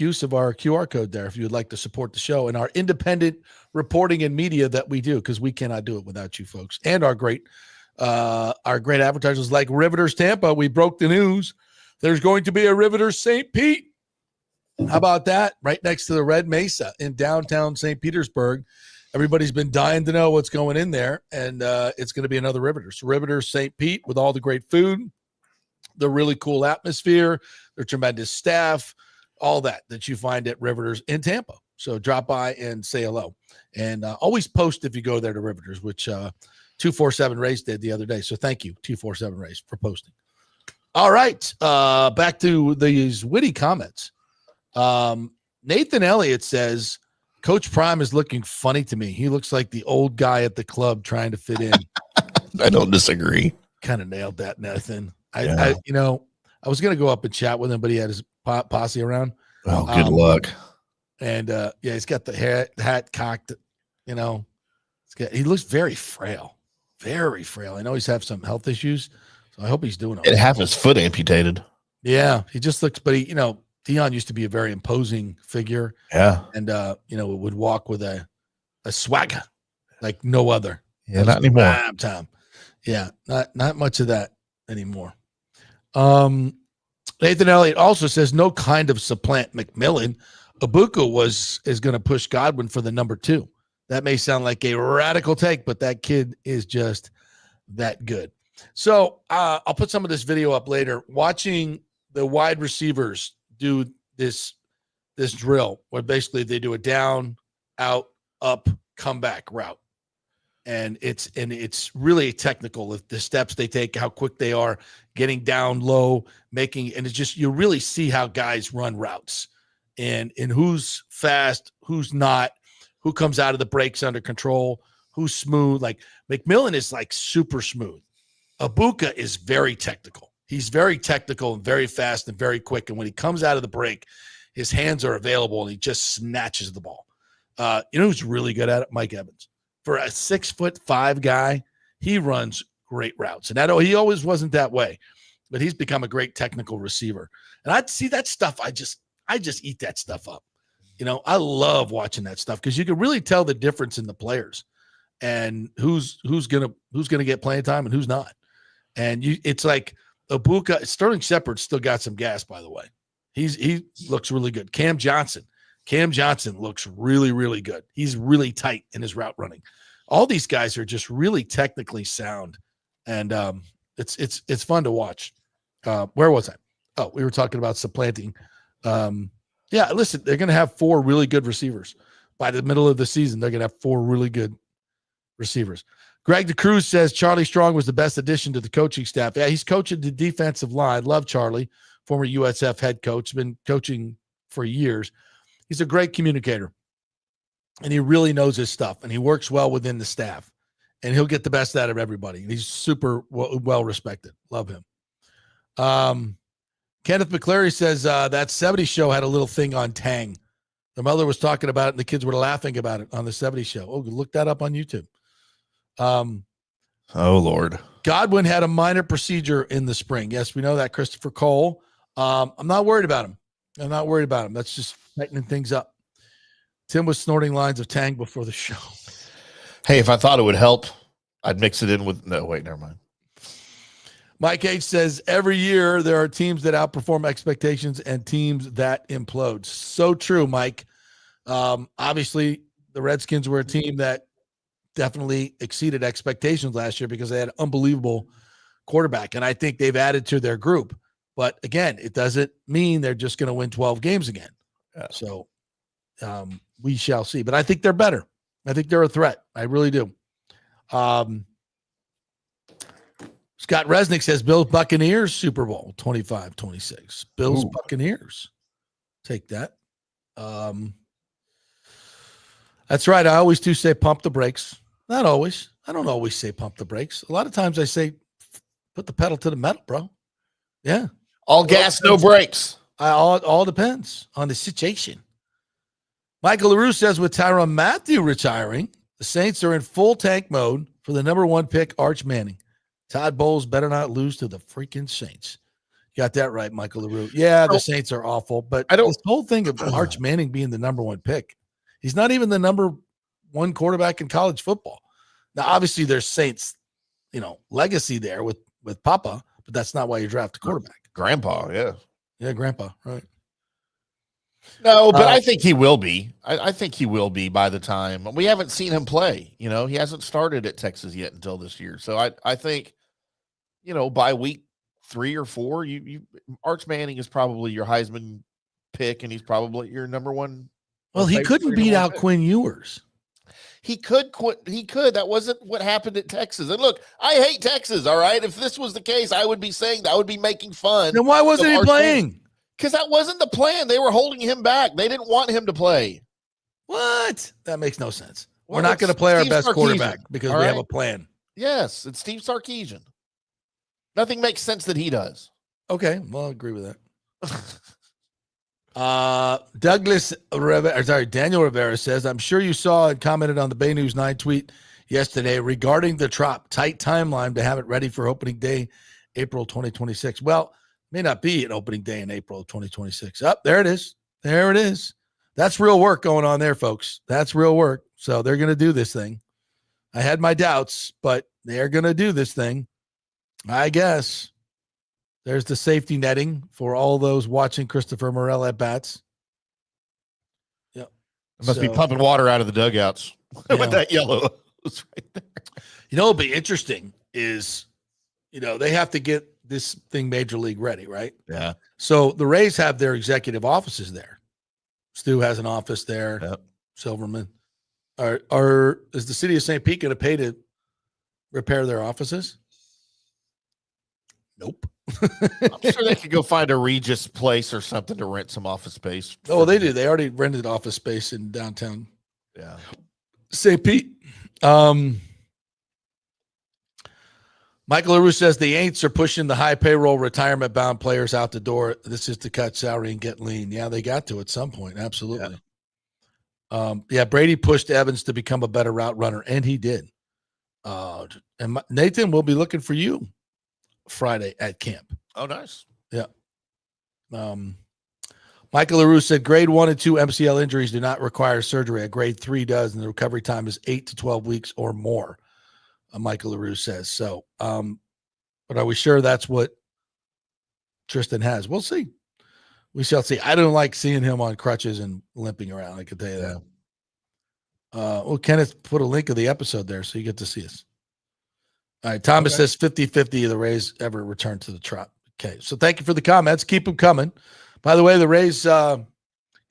use of our QR code there if you would like to support the show and our independent reporting and media that we do, because we cannot do it without you folks and our great advertisers like Riveters Tampa. We broke the news. There's going to be a Riveters St. Pete. How about that? Right next to the Red Mesa in downtown St. Petersburg. Everybody's been dying to know what's going in there, and it's going to be another Riveters. Riveters St. Pete with all the great food, the really cool atmosphere, their tremendous staff, all that you find at Riveters in Tampa. So drop by and say hello. And always post if you go there to Riveters, which 247 Race did the other day. So thank you, 247 Race, for posting. All right, back to these witty comments. Nathan Elliott says, Coach Prime is looking funny to me. He looks like the old guy at the club trying to fit in. I don't disagree. Kind of nailed that, Nathan. I was going to go up and chat with him, but he had his posse around. Oh, good luck. And he's got the hat cocked, he looks very frail, very frail. I know he's had some health issues, so I hope he's doing okay. It half his foot amputated. Yeah, he just looks, but Dion used to be a very imposing figure. Yeah. And, would walk with a swagger like no other. Yeah, not anymore. Time. Yeah, not much of that anymore. Nathan Elliott also says no kind of supplant McMillan. Ibuka is going to push Godwin for the number 2. That may sound like a radical take, but that kid is just that good. So I'll put some of this video up later. Watching the wide receivers do this drill where basically they do a down, out, up, comeback route. And it's really technical, the steps they take, how quick they are, getting down low, and it's just, you really see how guys run routes and who's fast, who's not, who comes out of the breaks under control, who's smooth. Like McMillan is like super smooth. Ibuka is very technical. He's very technical and very fast and very quick. And when he comes out of the break, his hands are available and he just snatches the ball. Who's really good at it? Mike Evans. For a 6'5" guy, He runs great routes. And he always wasn't that way, but he's become a great technical receiver. And I see that stuff. I just eat that stuff up. I love watching that stuff because you can really tell the difference in the players and who's gonna get playing time and who's not. And it's like Sterling Shepard still got some gas, by the way. He looks really good. Cam Johnson looks really, really good. He's really tight in his route running. All these guys are just really technically sound, and it's fun to watch. Where was I? Oh, we were talking about supplanting. Yeah, listen, they're going to have 4 really good receivers. By the middle of the season, they're going to have 4 really good receivers. Greg DeCruz says Charlie Strong was the best addition to the coaching staff. Yeah, he's coaching the defensive line. Love Charlie, former USF head coach, been coaching for years. He's a great communicator, and he really knows his stuff, and he works well within the staff, and he'll get the best out of everybody. And he's super well respected. Love him. Kenneth McClary says that 70s show had a little thing on Tang. The mother was talking about it, and the kids were laughing about it on the 70s show. Oh, look that up on YouTube. Oh, Lord. Godwin had a minor procedure in the spring. Yes, we know that, Christopher Cole. I'm not worried about him. That's just tightening things up. Tim was snorting lines of Tang before the show. Hey, if I thought it would help, I'd mix it in with – no, wait, never mind. Mike H. says, every year there are teams that outperform expectations and teams that implode. So true, Mike. Obviously, the Redskins were a team that definitely exceeded expectations last year because they had an unbelievable quarterback, and I think they've added to their group. But, again, it doesn't mean they're just going to win 12 games again. Yeah. So we shall see. But I think they're better. I think they're a threat. I really do. Scott Resnick says Bills Buccaneers Super Bowl 25-26. Bills Buccaneers. Take that. That's right. I always do say pump the brakes. Not always. I don't always say pump the brakes. A lot of times I say put the pedal to the metal, bro. Yeah. All gas, no brakes. All depends on the situation. Michael LaRue says with Tyrann Mathieu retiring, the Saints are in full tank mode for the number 1 pick, Arch Manning. Todd Bowles better not lose to the freaking Saints. You got that right, Michael LaRue. Yeah, the Saints are awful, but this whole thing of Arch Manning being the number 1 pick, he's not even the number 1 quarterback in college football. Now, obviously, there's Saints, legacy there with Papa, but that's not why you draft a quarterback. Grandpa, yeah. Yeah, Grandpa, right. No, but I think he will be. I think he will be by the time. We haven't seen him play. He hasn't started at Texas yet until this year. So I think, by week 3 or 4, Arch Manning is probably your Heisman pick, and he's probably your number 1. Well, he couldn't beat out Quinn Ewers. He could quit. He could. That wasn't what happened at Texas. And look, I hate Texas. All right. If this was the case, I would be saying that. I would be making fun. Then why wasn't he playing? Because that wasn't the plan. They were holding him back. They didn't want him to play. What? That makes no sense. We're not going to play our best quarterback because we have a plan. Yes, it's Steve Sarkisian. Nothing makes sense that he does. Okay, well, I agree with that. Daniel Rivera says, I'm sure you saw and commented on the Bay News 9 tweet yesterday regarding the Trop. Tight timeline to have it ready for opening day, April 2026. Well, may not be an opening day in April of 2026. There it is. There it is. That's real work going on there, folks. That's real work. So they're going to do this thing. I had my doubts, but they're going to do this thing. I guess. There's the safety netting for all those watching Christopher Morel at bats. Yep. It must be pumping water out of the dugouts with that yellow hose right there. What'll be interesting is, they have to get this thing major league ready, right? Yeah. So the Rays have their executive offices there. Stu has an office there. Yep. Silverman. Is the city of St. Pete going to pay to repair their offices? Nope. I'm sure they could go find a Regis place or something to rent some office space. Oh, they do. They already rented office space in downtown. Yeah. St. Pete. Michael LaRue says the Aints are pushing the high payroll retirement bound players out the door. This is to cut salary and get lean. Yeah, they got to at some point. Absolutely. Brady pushed Evans to become a better route runner, and he did. And Nathan will be looking for you Friday at camp. Oh, nice. Yeah. Michael LaRue said grade 1 and 2 MCL injuries do not require surgery. A grade 3 does, and the recovery time is 8 to 12 weeks or more, Michael LaRue says. So, but are we sure that's what Tristan has? We'll see. We shall see. I don't like seeing him on crutches and limping around. I can tell you that. Well, Kenneth put a link of the episode there, so you get to see us. All right. Thomas says 50-50 of the Rays ever return to the Trop. Okay. So thank you for the comments. Keep them coming. By the way, the Rays, God,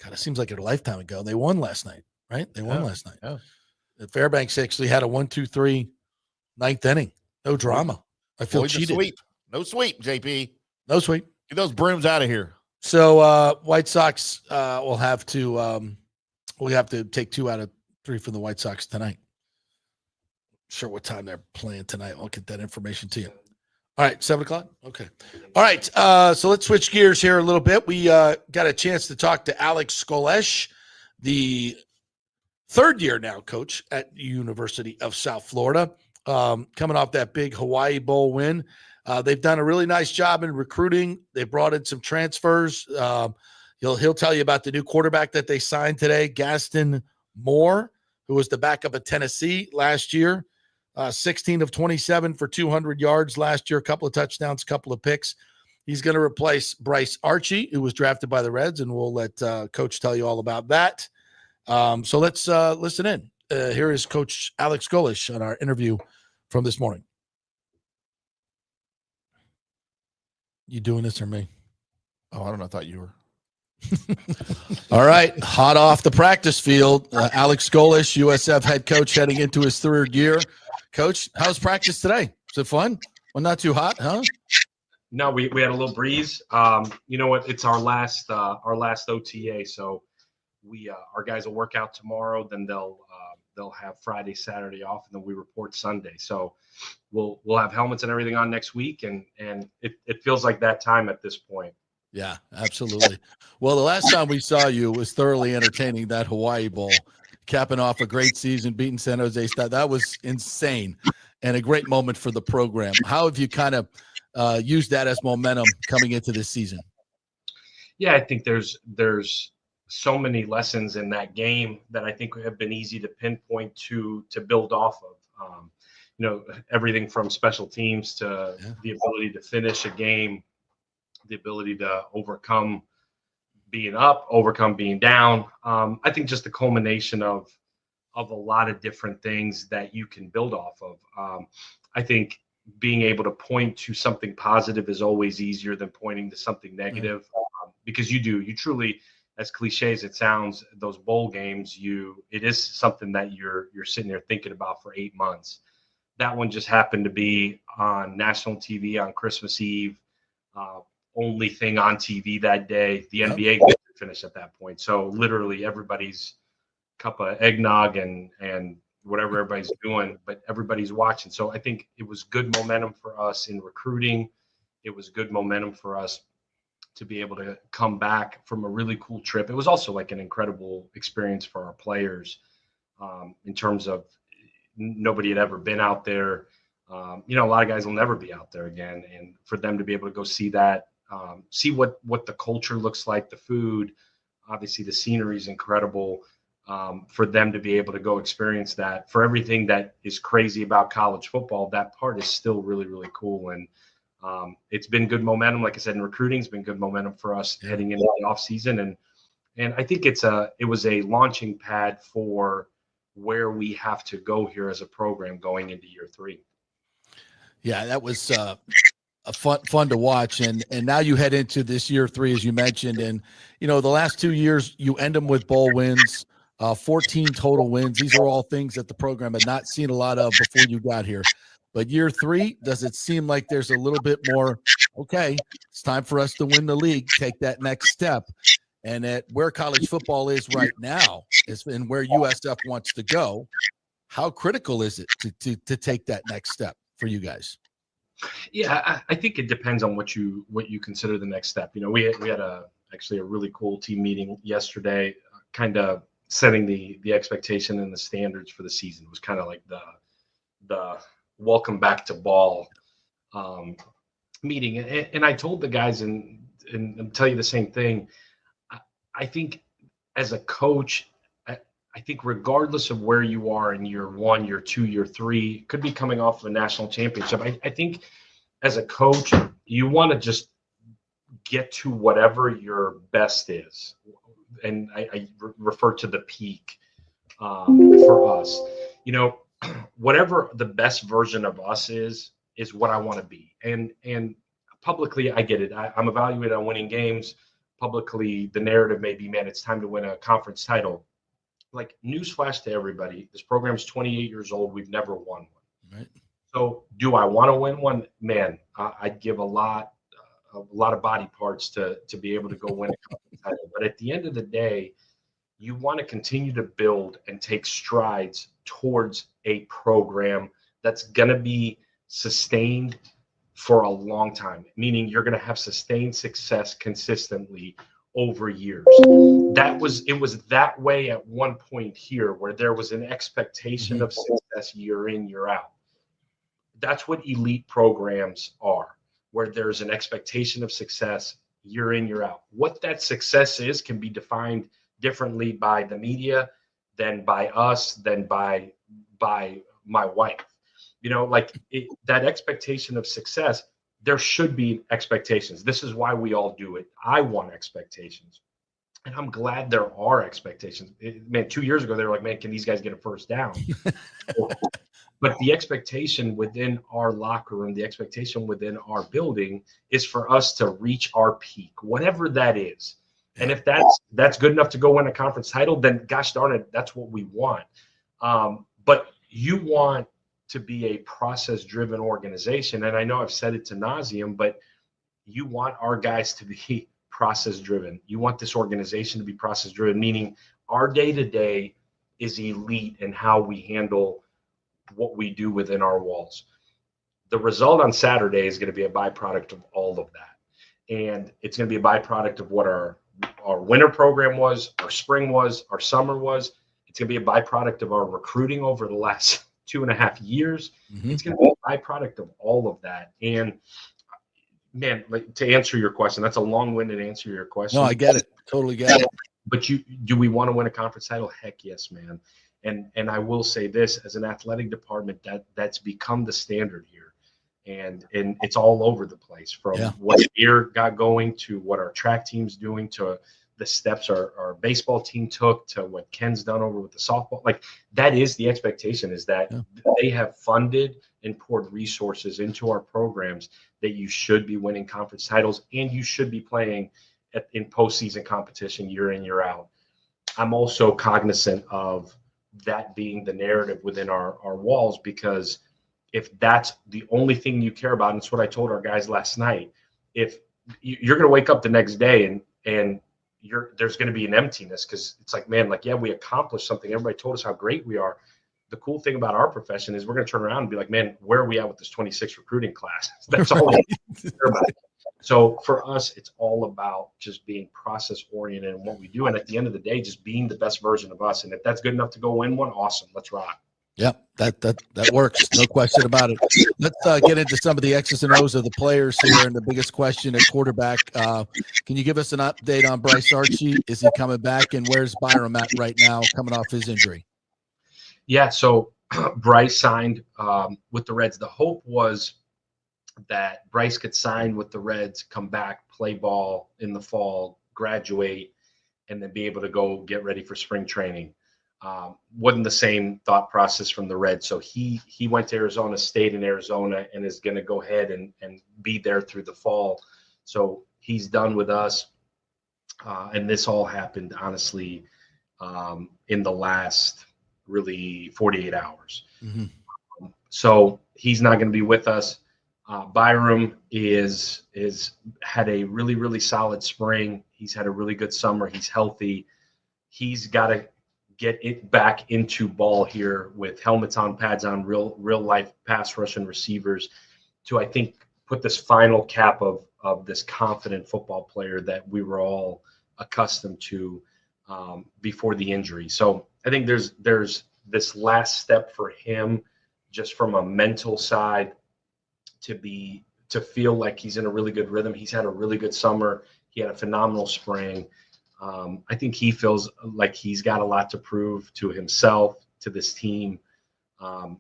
it seems like a lifetime ago. They won last night, right? They won last night. Yeah. Fairbanks actually had a 1-2-3 ninth inning. No drama. I feel cheated. Sweep. No sweep, JP. No sweep. Get those brooms out of here. So White Sox will have to take 2 out of 3 from the White Sox tonight. Sure what time they're playing tonight. I'll get that information to you. All right, 7 o'clock? Okay. All right, so let's switch gears here a little bit. We got a chance to talk to Alex Golesh, the third-year now coach at the University of South Florida, coming off that big Hawaii Bowl win. They've done a really nice job in recruiting. They brought in some transfers. He'll tell you about the new quarterback that they signed today, Gaston Moore, who was the backup at Tennessee last year. 16 of 27 for 200 yards last year, a couple of touchdowns, a couple of picks. He's going to replace Bryce Archie, who was drafted by the Reds, and we'll let Coach tell you all about that. So let's listen in. Here is Coach Alex Golesh on our interview from this morning. You doing this or me? Oh, I don't know. I thought you were. All right. Hot off the practice field, Alex Golesh, USF head coach, heading into his third year. Coach, how's practice today? Was it fun? Well, not too hot, huh? No, we had a little breeze. You know what? It's our last OTA, so our guys will work out tomorrow. Then they'll have Friday, Saturday off, and then we report Sunday. So we'll have helmets and everything on next week, and it feels like that time at this point. Yeah, absolutely. Well, the last time we saw you was thoroughly entertaining, that Hawaii Bowl, capping off a great season, beating San Jose State. That was insane and a great moment for the program. How have you kind of used that as momentum coming into this season? Yeah, I think there's so many lessons in that game that I think have been easy to pinpoint to build off of. Everything from special teams to the ability to finish a game, the ability to overcome being up, overcome being down. I think just the culmination of a lot of different things that you can build off of. I think being able to point to something positive is always easier than pointing to something negative, because you truly, as cliche as it sounds, those bowl games, it is something that you're sitting there thinking about for 8 months. That one just happened to be on national TV on Christmas Eve. Only thing on TV that day. The NBA game finished at that point. So literally everybody's cup of eggnog and whatever everybody's doing, but everybody's watching. So I think it was good momentum for us in recruiting. It was good momentum for us to be able to come back from a really cool trip. It was also like an incredible experience for our players, in terms of nobody had ever been out there. A lot of guys will never be out there again. And for them to be able to go see that, see what the culture looks like, the food, obviously the scenery is incredible. For them to be able to go experience that, for everything that is crazy about college football, that part is still really, really cool. And it's been good momentum. Like I said, in recruiting, it's been good momentum for us heading into the off season. And I think it was a launching pad for where we have to go here as a program going into year 3. Yeah, that was fun to watch. And now you head into this year 3, as you mentioned. And, the last 2 years, you end them with bowl wins, 14 total wins. These are all things that the program had not seen a lot of before you got here. But year 3, does it seem like there's a little bit more, okay, it's time for us to win the league, take that next step? And at where college football is right now, and where USF wants to go, how critical is it to take that next step for you guys? Yeah, I think it depends on what you consider the next step. We had actually a really cool team meeting yesterday, kind of setting the expectation and the standards for the season. It was kind of like welcome back to ball meeting, and I told the guys and I'll tell you the same thing. I think as a coach, I think regardless of where you are in year 1, year 2, year 3, could be coming off of a national championship. I think as a coach, you want to just get to whatever your best is. And I refer to the peak for us. Whatever the best version of us is what I want to be. And publicly, I get it. I'm evaluated on winning games. Publicly, the narrative may be, man, it's time to win a conference title. Like, newsflash to everybody, this program's 28 years old. We've never won one. Right. So do I want to win one? Man, I'd give a lot of body parts to be able to go win a conference title. But at the end of the day, you want to continue to build and take strides towards a program that's going to be sustained for a long time, meaning you're going to have sustained success consistently over years. It was that way at one point here, where there was an expectation of success year in, year out. That's what elite programs are, where there's an expectation of success year in, year out. What that success is can be defined differently by the media than by us, than by my wife. That expectation of success, there should be expectations. This is why we all do it. I want expectations. And I'm glad there are expectations. Man, 2 years ago, they were like, man, can these guys get a first down? But the expectation within our locker room, the expectation within our building is for us to reach our peak, whatever that is. And if that's good enough to go win a conference title, then gosh darn it, that's what we want. But you want to be a process-driven organization. And I know I've said it to nauseum, but you want our guys to be process-driven. You want this organization to be process-driven, meaning our day-to-day is elite in how we handle what we do within our walls. The result on Saturday is going to be a byproduct of all of that. And it's going to be a byproduct of what our winter program was, our spring was, our summer was. It's going to be a byproduct of our recruiting over the last 2.5 years. It's going to be a byproduct of all of that. And man, to answer your question, that's a long-winded answer to your question. No, I get it. Totally get it. But do we want to win a conference title? Heck yes, man. And I will say this, as an athletic department, that's become the standard here. And it's all over the place, from what Air got going to what our track team's doing to the steps our baseball team took to what Ken's done over with the softball. Like, that is the expectation, is that they have funded and poured resources into our programs, that you should be winning conference titles and you should be playing in postseason competition year in, year out. I'm also cognizant of that being the narrative within our walls, because if that's the only thing you care about, and it's what I told our guys last night, if you're going to wake up the next day and there's going to be an emptiness, because it's like, man, like, yeah, we accomplished something. Everybody told us how great we are. The cool thing about our profession is we're going to turn around and be like, man, where are we at with this 26 recruiting class? That's all we care about. So for us, it's all about just being process oriented in what we do. And at the end of the day, just being the best version of us. And if that's good enough to go win one, awesome. Let's rock. Yep, that works. No question about it. Let's get into some of the X's and O's of the players here. And the biggest question at quarterback, can you give us an update on Bryce Archie? Is he coming back? And where's Byram at right now, coming off his injury? Yeah, so Bryce signed with the Reds. The hope was that Bryce could sign with the Reds, come back, play ball in the fall, graduate, and then be able to go get ready for spring training. Wasn't the same thought process from the Reds. So he went to Arizona, stayed in Arizona, and is going to go ahead and be there through the fall. So he's done with us. And this all happened, honestly, in the last really 48 hours. So he's not going to be with us. Byram is had a really, really solid spring. He's had a really good summer. He's healthy. He's got to get it back into ball here with helmets on, pads on, real life pass rush and receivers to, I think, put this final cap of this confident football player that we were all accustomed to before the injury. So I think there's this last step for him just from a mental side, to feel like he's in a really good rhythm. He's had a really good summer. He had a phenomenal spring. I think he feels like he's got a lot to prove to himself, to this team,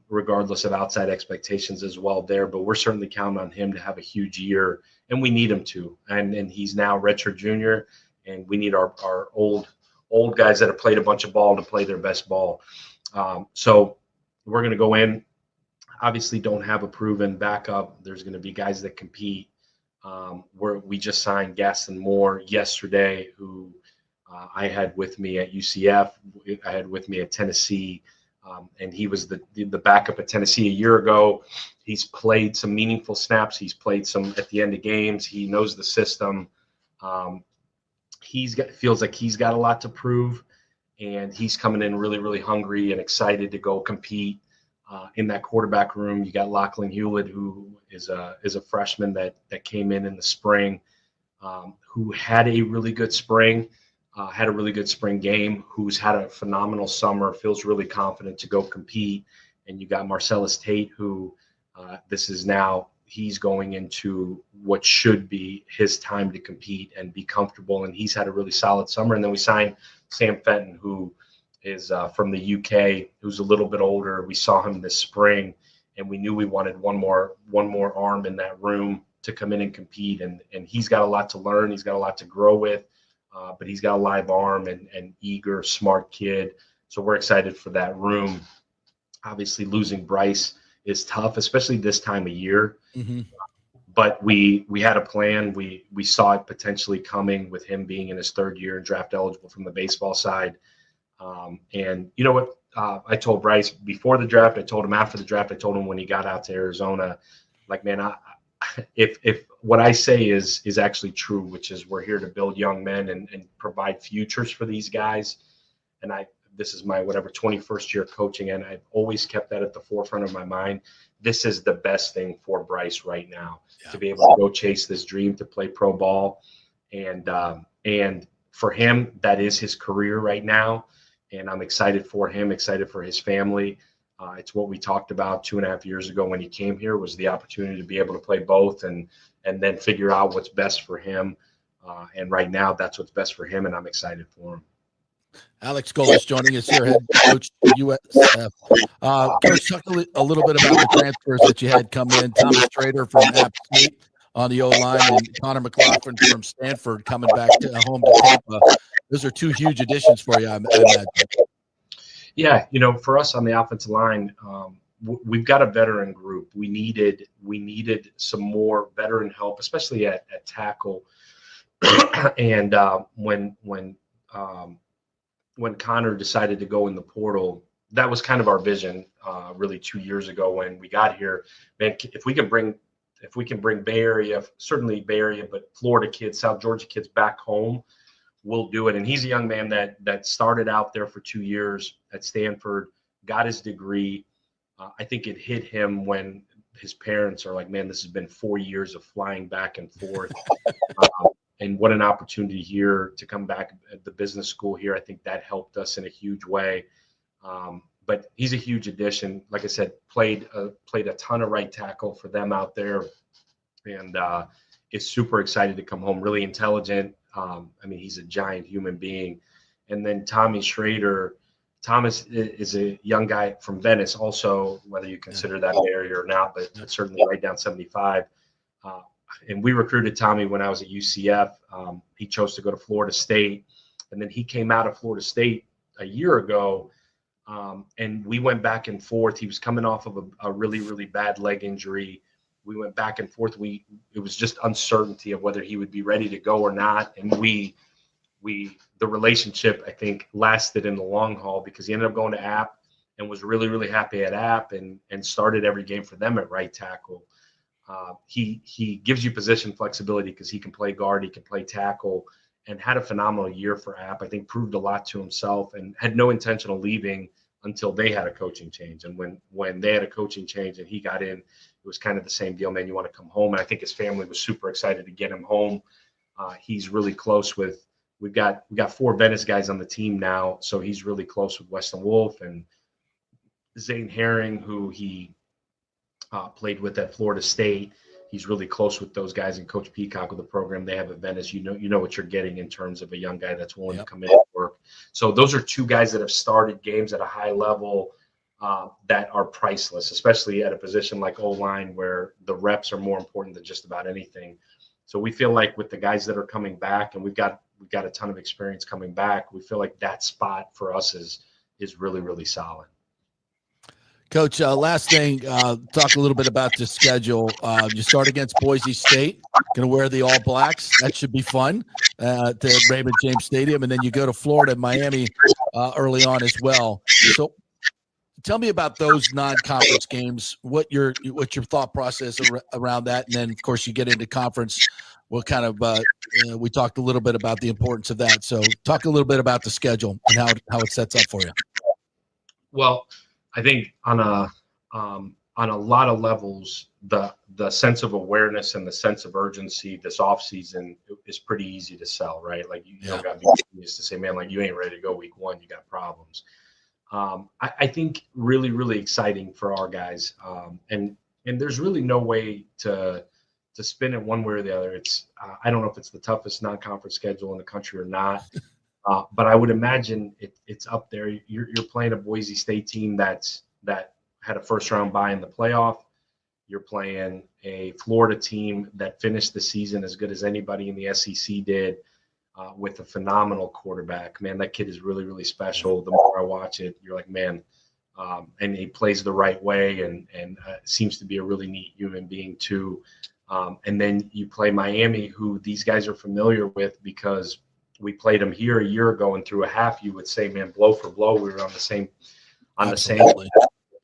regardless of outside expectations as well there. But we're certainly counting on him to have a huge year, and we need him to. And he's now redshirt junior, and we need our old guys that have played a bunch of ball to play their best ball. So we're going to go in. Obviously, don't have a proven backup. There's going to be guys that compete. We just signed Gaston Moore yesterday, who I had with me at UCF. I had with me at Tennessee, and he was the backup at Tennessee a year ago. He's played some meaningful snaps. He's played some at the end of games. He knows the system. Feels like he's got a lot to prove, and he's coming in really, really hungry and excited to go compete. In that quarterback room, you got Lachlan Hewlett, who is a freshman that came in the spring, who had a really good spring, had a really good spring game, who's had a phenomenal summer, feels really confident to go compete. And you got Marcellus Tate, who he's going into what should be his time to compete and be comfortable. And he's had a really solid summer. And then we signed Sam Fenton, who is from the UK, who's a little bit older. We saw him this spring, and we knew we wanted one more arm in that room to come in and compete. And he's got a lot to learn. He's got a lot to grow with, but he's got a live arm and eager, smart kid. So we're excited for that room. Obviously, losing Bryce is tough, especially this time of year. Mm-hmm. But we had a plan. We saw it potentially coming with him being in his third year and draft eligible from the baseball side. And you know what? I told Bryce before the draft. I told him after the draft. I told him when he got out to Arizona, like, man, if what I say is actually true, which is we're here to build young men and provide futures for these guys. And this is my 21st year coaching, and I've always kept that at the forefront of my mind. This is the best thing for Bryce right now, to be able to go chase this dream to play pro ball, and for him, that is his career right now. And I'm excited for him, excited for his family. It's what we talked about 2.5 years ago when he came here, was the opportunity to be able to play both and then figure out what's best for him. And right now, that's what's best for him, and I'm excited for him. Alex Golesh joining us here, head coach USF. Coach, talk a little bit about the transfers that you had come in. Thomas Trader from App State on the O-line, and Connor McLaughlin from Stanford coming back home to Tampa. Those are two huge additions for you, I imagine. Yeah, for us on the offensive line, we've got a veteran group. We needed some more veteran help, especially at tackle. And when Connor decided to go in the portal, that was kind of our vision, really 2 years ago when we got here. Man, if we can bring Bay Area, certainly Bay Area, but Florida kids, South Georgia kids back home, we'll do it. And he's a young man that started out there for 2 years at Stanford, got his degree. I think it hit him when his parents are like, man, this has been 4 years of flying back and forth. And what an opportunity here to come back at the business school here. I think that helped us in a huge way. But he's a huge addition. Like I said, played a ton of right tackle for them out there, and is super excited to come home. Really intelligent. He's a giant human being. And then Tommy Schrader. Thomas is a young guy from Venice, also, whether you consider that Bay Area or not, but certainly right down 75. And we recruited Tommy when I was at UCF. He chose to go to Florida State, and then he came out of Florida State a year ago, and we went back and forth. He was coming off of a really, really bad leg injury. We went back and forth. It was just uncertainty of whether he would be ready to go or not, and the relationship, I think, lasted in the long haul because he ended up going to App and was really, really happy at App and started every game for them at right tackle. He gives you position flexibility because he can play guard, he can play tackle, and had a phenomenal year for App. I think proved a lot to himself and had no intention of leaving until they had a coaching change. And when they had a coaching change and he got in, it was kind of the same deal, man, you want to come home. And I think his family was super excited to get him home. He's really close with, we got 4 Venice guys on the team now, so he's really close with Weston Wolf and Zane Herring, who he played with at Florida State. He's really close with those guys, and Coach Peacock with the program they have at Venice. You know what you're getting in terms of a young guy that's willing to come in and work. So those are two guys that have started games at a high level that are priceless, especially at a position like O-line where the reps are more important than just about anything. So we feel like with the guys that are coming back, and we've got a ton of experience coming back, we feel like that spot for us is really, really solid. Coach, last thing, talk a little bit about the schedule. You start against Boise State, going to wear the All Blacks. That should be fun to Raymond James Stadium. And then you go to Florida and Miami early on as well. So tell me about those non-conference games, what your thought process around that. And then, of course, you get into conference. What kind of we talked a little bit about the importance of that. So talk a little bit about the schedule and how it sets up for you. Well, I think on a lot of levels, the sense of awareness and the sense of urgency this offseason is pretty easy to sell, right? Like you don't got to be genius to say, man, like you ain't ready to go week one, you got problems. I think really, really exciting for our guys, and there's really no way to spin it one way or the other. It's I don't know if it's the toughest non-conference schedule in the country or not. But I would imagine it's up there. You're playing a Boise State team that had a first-round bye in the playoff. You're playing a Florida team that finished the season as good as anybody in the SEC did, with a phenomenal quarterback. Man, that kid is really, really special. The more I watch it, you're like, man, and he plays the right way and seems to be a really neat human being too. And then you play Miami, who these guys are familiar with because we played them here a year ago, and through a half, you would say, man, blow for blow, we were on the same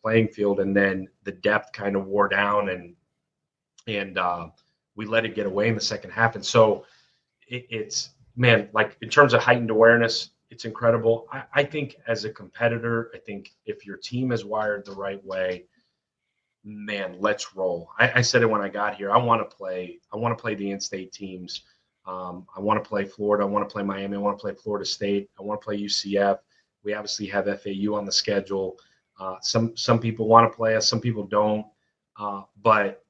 playing field. And then the depth kind of wore down, and we let it get away in the second half. And so it's man, like in terms of heightened awareness, it's incredible. I think as a competitor, I think if your team is wired the right way, man, let's roll. I said it when I got here. I want to play the in-state teams. I want to play Florida. I want to play Miami. I want to play Florida State. I want to play UCF. We obviously have FAU on the schedule. Some people want to play us. Some people don't. But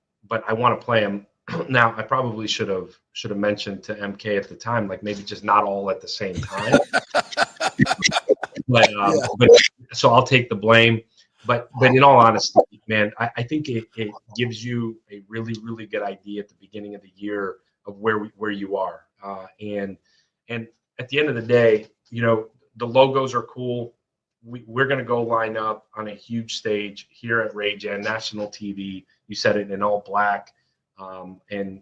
I want to play them. Now, I probably should have mentioned to MK at the time, like maybe just not all at the same time. but so I'll take the blame. But in all honesty, man, I think it gives you a really, really good idea at the beginning of the year of where you are, and at the end of the day, you know, the logos are cool. We're going to go line up on a huge stage here at RayGen national TV. You said it in all black, and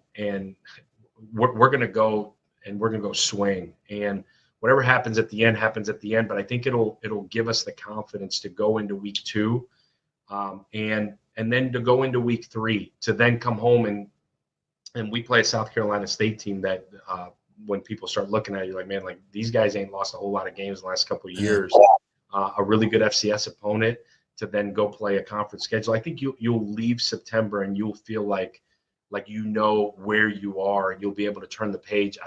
we're going to go and we're going to go swing, and whatever happens at the end happens at the end. But I think it'll give us the confidence to go into week 2, and then to go into week 3 to then come home and we play a South Carolina State team that when people start looking at it, you're like, man, like these guys ain't lost a whole lot of games in the last couple of years. A really good FCS opponent to then go play a conference schedule. I think you'll leave September and you'll feel like you know where you are. You'll be able to turn the page.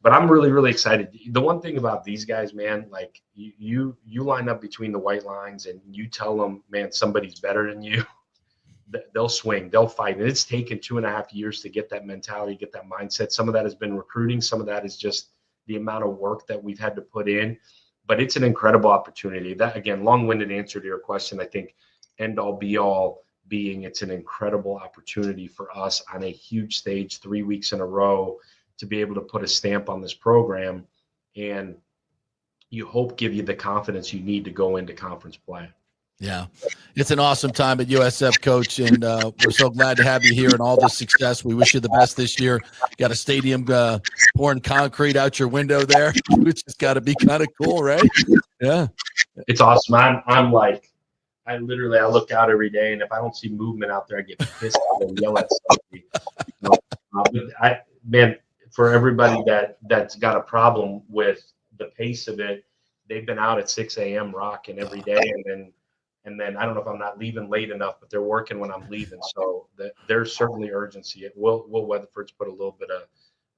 But I'm really, really excited. The one thing about these guys, man, like you line up between the white lines and you tell them, man, somebody's better than you. They'll swing, they'll fight. And it's taken 2.5 years to get that mentality, get that mindset. Some of that has been recruiting. Some of that is just the amount of work that we've had to put in. But it's an incredible opportunity. That, again, long-winded answer to your question, I think end all be all being it's an incredible opportunity for us on a huge stage 3 weeks in a row to be able to put a stamp on this program and you hope give you the confidence you need to go into conference play. Yeah, it's an awesome time at USF, Coach, and we're so glad to have you here and all the success. We wish you the best this year. Got a stadium pouring concrete out your window there, which has got to be kind of cool, right? Yeah, it's awesome. I'm like, I look out every day, and if I don't see movement out there, I get pissed and yell at somebody. But man, for everybody that's got a problem with the pace of it, they've been out at 6 a.m. rocking every day, and then I don't know if I'm not leaving late enough, but they're working when I'm leaving. So there's certainly urgency. Will Weatherford's put a little bit of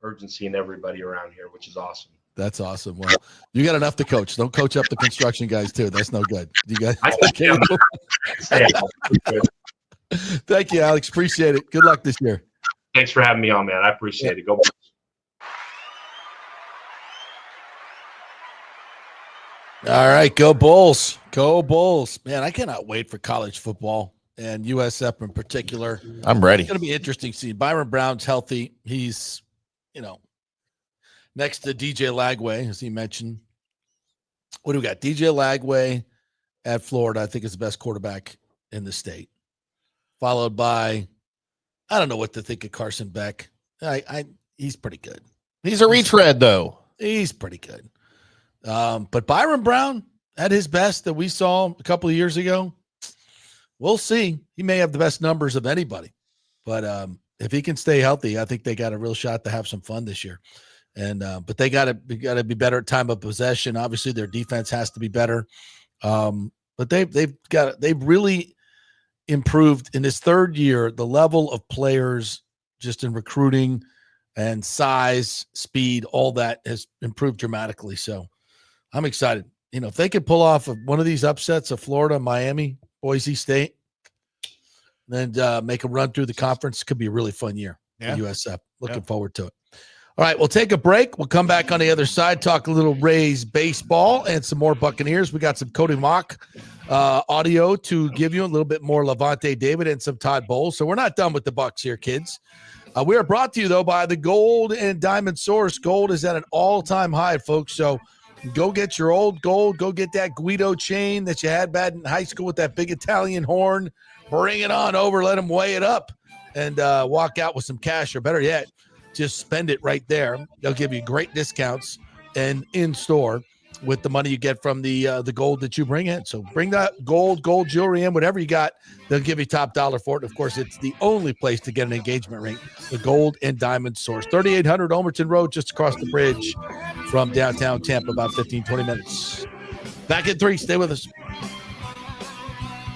urgency in everybody around here, which is awesome. That's awesome. Well, you got enough to coach. Don't coach up the construction guys too. That's no good. You guys. Thank you, Alex. Appreciate it. Good luck this year. Thanks for having me on, man. I appreciate it. Go Bucs. All right, go Bulls. Go Bulls. Man, I cannot wait for college football and USF in particular. I'm ready. It's going to be interesting to see. Byron Brown's healthy. He's, next to DJ Lagway, as he mentioned. What do we got? DJ Lagway at Florida, I think, is the best quarterback in the state. Followed by, I don't know what to think of Carson Beck. He's pretty good. He's a retread, though. He's pretty good. But Byron Brown at his best that we saw a couple of years ago, we'll see. He may have the best numbers of anybody, but if he can stay healthy, I think they got a real shot to have some fun this year. And but they got to be better at time of possession. Obviously, their defense has to be better. But they've really improved in his third year. The level of players, just in recruiting and size, speed, all that has improved dramatically. So I'm excited. If they could pull off one of these upsets of Florida, Miami, Boise State, and make a run through the conference, could be a really fun year for USF. Looking forward to it. All right, we'll take a break. We'll come back on the other side, talk a little Rays baseball and some more Buccaneers. We got some Cody Mock audio to give you, a little bit more Levante David and some Todd Bowles. So we're not done with the Bucs here, kids. We are brought to you, though, by the Gold and Diamond Source. Gold is at an all-time high, folks. So go get your old gold. Go get that Guido chain that you had back in high school with that big Italian horn. Bring it on over. Let them weigh it up and walk out with some cash, or better yet, just spend it right there. They'll give you great discounts and in-store with the money you get from the gold that you bring in. So bring that gold jewelry in, whatever you got. They'll give you top dollar for it. Of course, it's the only place to get an engagement ring, the Gold and Diamond Source. 3800 Omerton Road, just across the bridge from downtown Tampa, about 15, 20 minutes. Back at 3. Stay with us.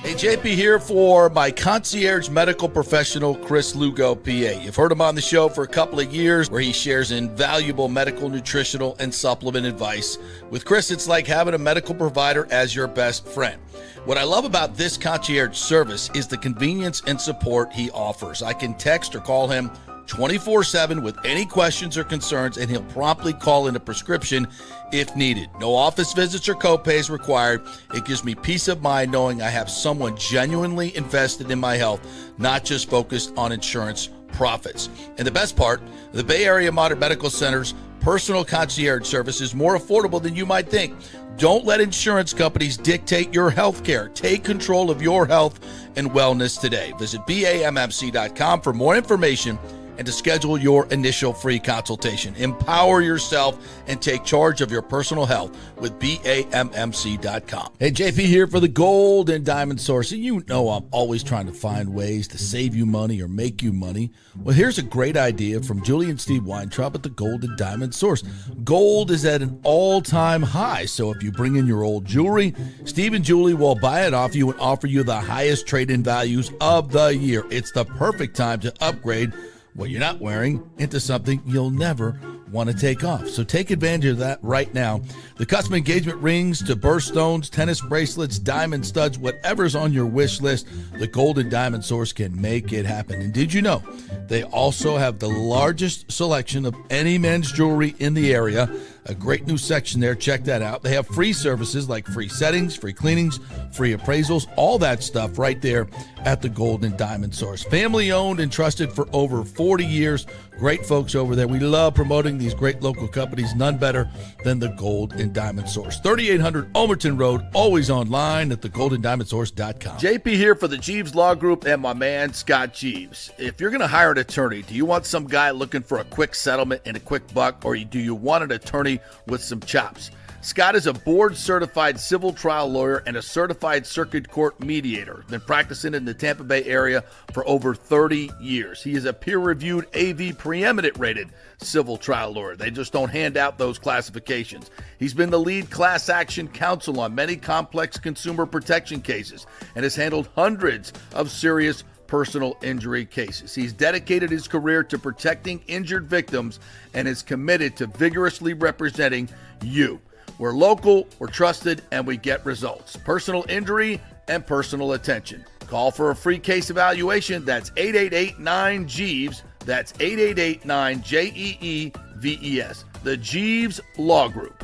Hey, JP here for my concierge medical professional, Chris Lugo, PA. You've heard him on the show for a couple of years where he shares invaluable medical, nutritional, and supplement advice. With Chris, it's like having a medical provider as your best friend. What I love about this concierge service is the convenience and support he offers. I can text or call him 24/7 with any questions or concerns, and he'll promptly call in a prescription if needed. No office visits or copays required. It gives me peace of mind knowing I have someone genuinely invested in my health, not just focused on insurance profits. And the best part, the Bay Area Modern Medical Center's personal concierge service is more affordable than you might think. Don't let insurance companies dictate your health care. Take control of your health and wellness today. Visit BAMMC.com for more information and to schedule your initial free consultation. Empower yourself and take charge of your personal health with BAMMC.com. Hey, JP here for the Gold and Diamond Source. And you know I'm always trying to find ways to save you money or make you money. Well, here's a great idea from Julie and Steve Weintraub at the Gold and Diamond Source. Gold is at an all-time high, so if you bring in your old jewelry, Steve and Julie will buy it off you and offer you the highest trade-in values of the year. It's the perfect time to upgrade what you're not wearing into something you'll never want to take off. So take advantage of that right now. The custom engagement rings to birthstones, tennis bracelets, diamond studs, whatever's on your wish list, the Gold and Diamond Source can make it happen. And did you know they also have the largest selection of any men's jewelry in the area? A great new section there. Check that out. They have free services like free settings, free cleanings, free appraisals, all that stuff right there at the Gold and Diamond Source. Family owned and trusted for over 40 years. Great folks over there. We love promoting these great local companies. None better than the Gold and Diamond Source. 3800 Omerton Road, always online at thegoldendiamondsource.com. JP here for the Jeeves Law Group and my man, Scott Jeeves. If you're going to hire an attorney, do you want some guy looking for a quick settlement and a quick buck, or do you want an attorney with some chops? Scott is a board-certified civil trial lawyer and a certified circuit court mediator. Been practicing in the Tampa Bay area for over 30 years. He is a peer-reviewed AV preeminent rated civil trial lawyer. They just don't hand out those classifications. He's been the lead class action counsel on many complex consumer protection cases and has handled hundreds of serious personal injury cases. He's dedicated his career to protecting injured victims and is committed to vigorously representing you. We're local, we're trusted, and we get results. Personal injury and personal attention. Call for a free case evaluation. That's 888-9-JEEVES. That's 888-9-JEEVES. The Jeeves Law Group.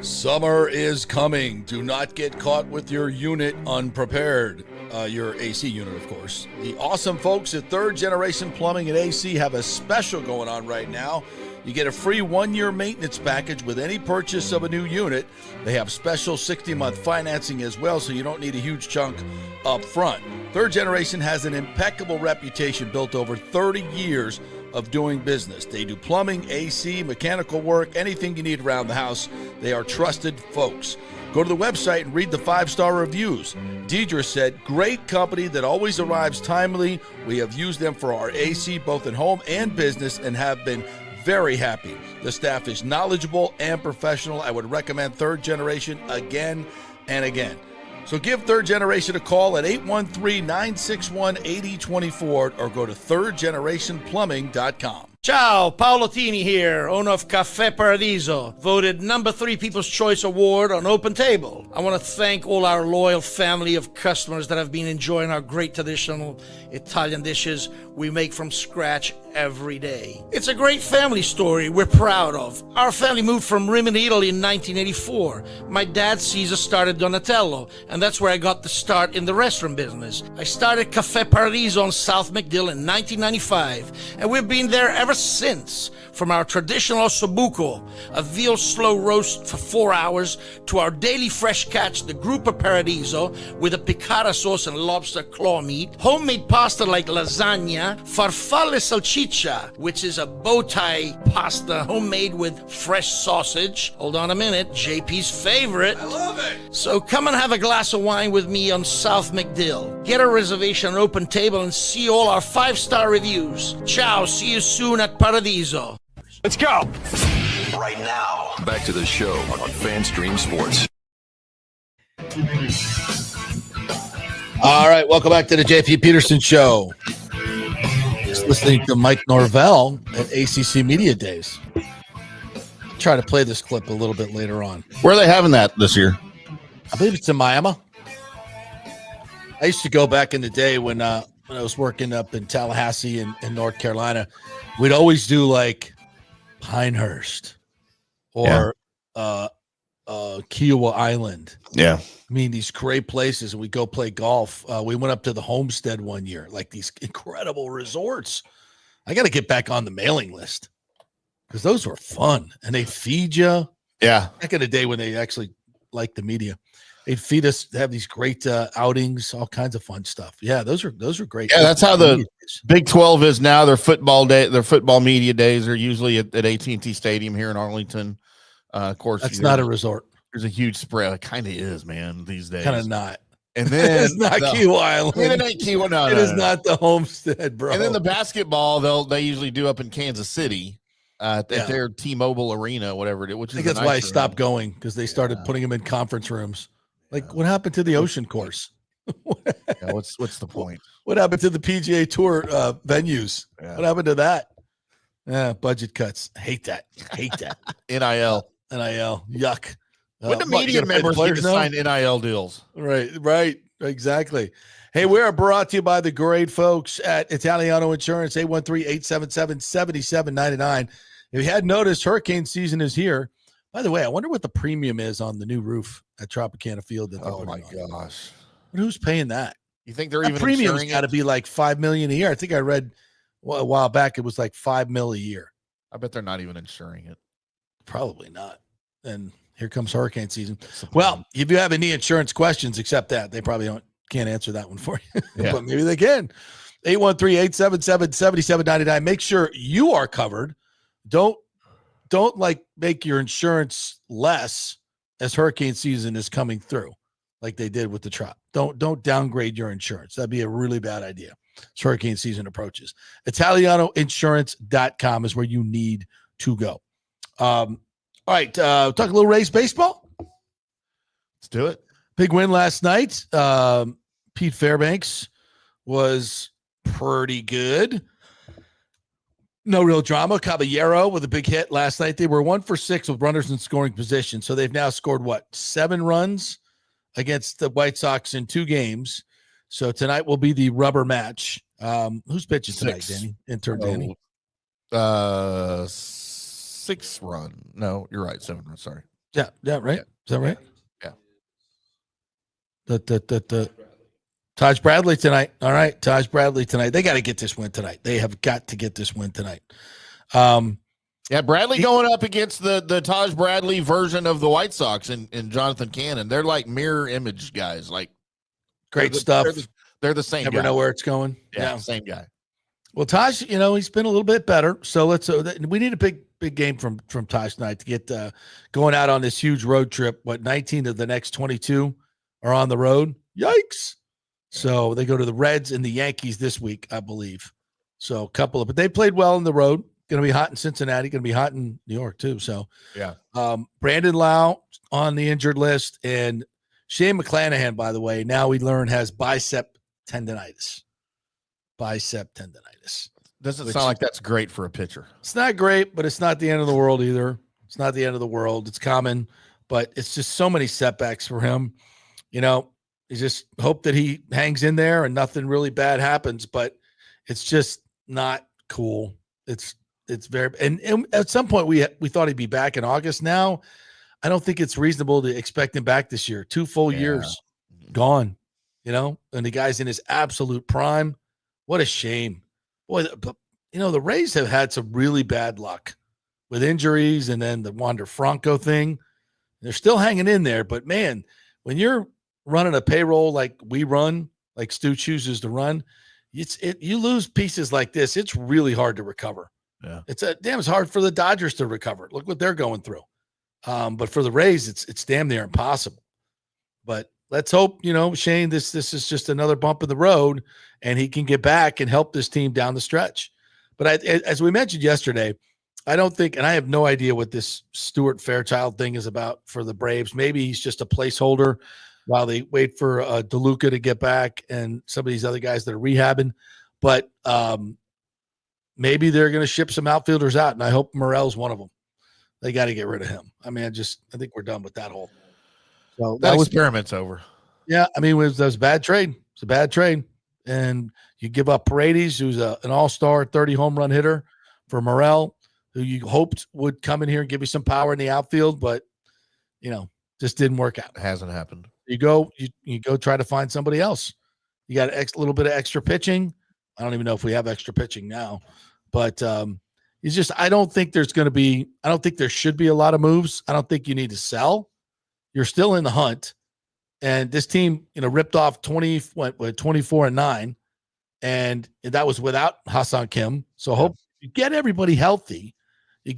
Summer is coming. Do not get caught with your unit unprepared. Your AC unit, of course. The awesome folks at Third Generation Plumbing and AC have a special going on right now. You get a free 1-year maintenance package with any purchase of a new unit. They have special 60-month financing as well, so you don't need a huge chunk up front. Third Generation has an impeccable reputation built over 30 years of doing business. They do plumbing, AC, mechanical work, anything you need around the house. They are trusted folks. Go to the website and read the 5-star reviews. Deidre said, great company that always arrives timely. We have used them for our AC both in home and business and have been very happy. The staff is knowledgeable and professional. I would recommend Third Generation again and again. So give Third Generation a call at 813-961-8024 or go to thirdgenerationplumbing.com. Ciao, Paolo Tini here, owner of Caffè Paradiso, voted number 3 People's Choice Award on Open Table. I want to thank all our loyal family of customers that have been enjoying our great traditional Italian dishes we make from scratch every day. It's a great family story we're proud of. Our family moved from Rimini, Italy in 1984. My dad, Caesar, started Donatello, and that's where I got the start in the restaurant business. I started Caffè Paradiso on South McDill in 1995, and we've been there ever since. From our traditional ossobuco, a veal slow roast for 4 hours, to our daily fresh catch, the Gruppo Paradiso, with a piccata sauce and lobster claw meat, homemade pasta like lasagna, farfalle salchicha, which is a bow tie pasta homemade with fresh sausage. Hold on a minute, JP's favorite. I love it. So come and have a glass of wine with me on South McDill. Get a reservation on Open Table and see all our 5-star reviews. Ciao, see you soon at Paradiso. Let's go. Right now, back to the show on FanStream Sports. All right, welcome back to the JP Peterson Show. Just listening to Mike Norvell at ACC Media Days. Try to play this clip a little bit later on. Where are they having that this year? I believe it's in Miami. I used to go back in the day when I was working up in Tallahassee in North Carolina. We'd always do like Pinehurst or Kiowa Island. Yeah. I mean, these great places, and we go play golf. We went up to the Homestead one year, like these incredible resorts. I got to get back on the mailing list because those were fun, and they feed you. Yeah. Back in the day when they actually liked the media, they'd feed us, have these great outings, all kinds of fun stuff. Yeah, those are great. Yeah, that's how the Big 12 is now. Their football media days are usually at AT&T Stadium here in Arlington. Of course, that's not a resort. There's a huge spread. It kind of is, man, these days. Kind of not. And then it's not Key Island. It ain't Key Island. No, it is not the Homestead, bro. And then the basketball they usually do up in Kansas City at their T-Mobile Arena, whatever it is. Which I think that's why I stopped going, because they started putting them in conference rooms. Like, what happened to the Ocean Course? What's the point? What happened to the PGA Tour venues? Yeah. What happened to that? Budget cuts. Hate that. NIL. Yuck. When the media members get to sign NIL deals. Right. Exactly. Hey, we are brought to you by the great folks at Italiano Insurance, 813-877-7799. If you hadn't noticed, hurricane season is here. By the way, I wonder what the premium is on the new roof at Tropicana Field. Oh, my gosh. But who's paying that? You think they're That even premium's got to be like $5 million a year. I think I read a while back it was like $5 million a year. I bet they're not even insuring it. Probably not. And here comes hurricane season. Well, if you have any insurance questions, except that, they probably can't answer that one for you. Yeah. But maybe they can. 813-877-7799. Make sure you are covered. Don't like make your insurance less as hurricane season is coming through, like they did with the Trop. Don't downgrade your insurance. That'd be a really bad idea as hurricane season approaches. ItalianoInsurance.com is where you need to go. All right, talk a little Rays baseball. Let's do it. Big win last night. Pete Fairbanks was pretty good. No real drama. Caballero with a big hit last night. They were 1 for 6 with runners in scoring position. So they've now scored 7 runs against the White Sox in 2 games. So tonight will be the rubber match. Who's pitching tonight, 6. Danny? Intern Danny. 6 run. No, you're right. 7 run. Sorry. Yeah, right. Yeah. Is that right? Yeah. The Taj Bradley tonight. All right, Taj Bradley tonight. They got to get this win tonight. They have got to get this win tonight. Yeah, Bradley going up against the Taj Bradley version of the White Sox and Jonathan Cannon. They're like mirror image guys. Like great stuff. They're the same. Never guy. know where it's going. Yeah, same guy. Well, Taj, he's been a little bit better. So we need a big game from Taj tonight to get going out on this huge road trip. 19 of the next 22 are on the road. Yikes. So they go to the Reds and the Yankees this week, I believe. So but they played well on the road. Going to be hot in Cincinnati. Going to be hot in New York too. So yeah. Brandon Lau on the injured list, and Shane McClanahan, by the way, now we learn has bicep tendonitis. Doesn't sound like that's great for a pitcher. It's not great, but it's not the end of the world either. It's not the end of the world. It's common, but it's just so many setbacks for him. You just hope that he hangs in there and nothing really bad happens, but it's just not cool. It's very, and at some point we thought he'd be back in August. Now, I don't think it's reasonable to expect him back this year. 2 full years gone, and the guy's in his absolute prime. What a shame. Boy, the Rays have had some really bad luck with injuries and then the Wander Franco thing. They're still hanging in there, but man, when you're running a payroll like we run, like Stu chooses to run, you lose pieces like this. It's really hard to recover. Yeah. It's hard for the Dodgers to recover. Look what they're going through. But for the Rays, it's damn near impossible. But let's hope, Shane, this is just another bump in the road and he can get back and help this team down the stretch. But as we mentioned yesterday, I don't think, and I have no idea what this Stuart Fairchild thing is about for the Braves. Maybe he's just a placeholder while they wait for DeLuca to get back and some of these other guys that are rehabbing. But maybe they're going to ship some outfielders out, and I hope Morel's one of them. They got to get rid of him. I mean, I think we're done with that whole. So that experiment's over. Yeah, I mean, that was a bad trade. It's a bad trade, and you give up Paredes, who's an all-star 30 home run hitter, for Morel, who you hoped would come in here and give you some power in the outfield, but just didn't work out. It hasn't happened. You go try to find somebody else. You got a little bit of extra pitching. I don't even know if we have extra pitching now, but it's just, I don't think there should be a lot of moves. I don't think you need to sell. You're still in the hunt. And this team, ripped off 24-9, and that was without Hassan Kim. So hope you get everybody healthy. I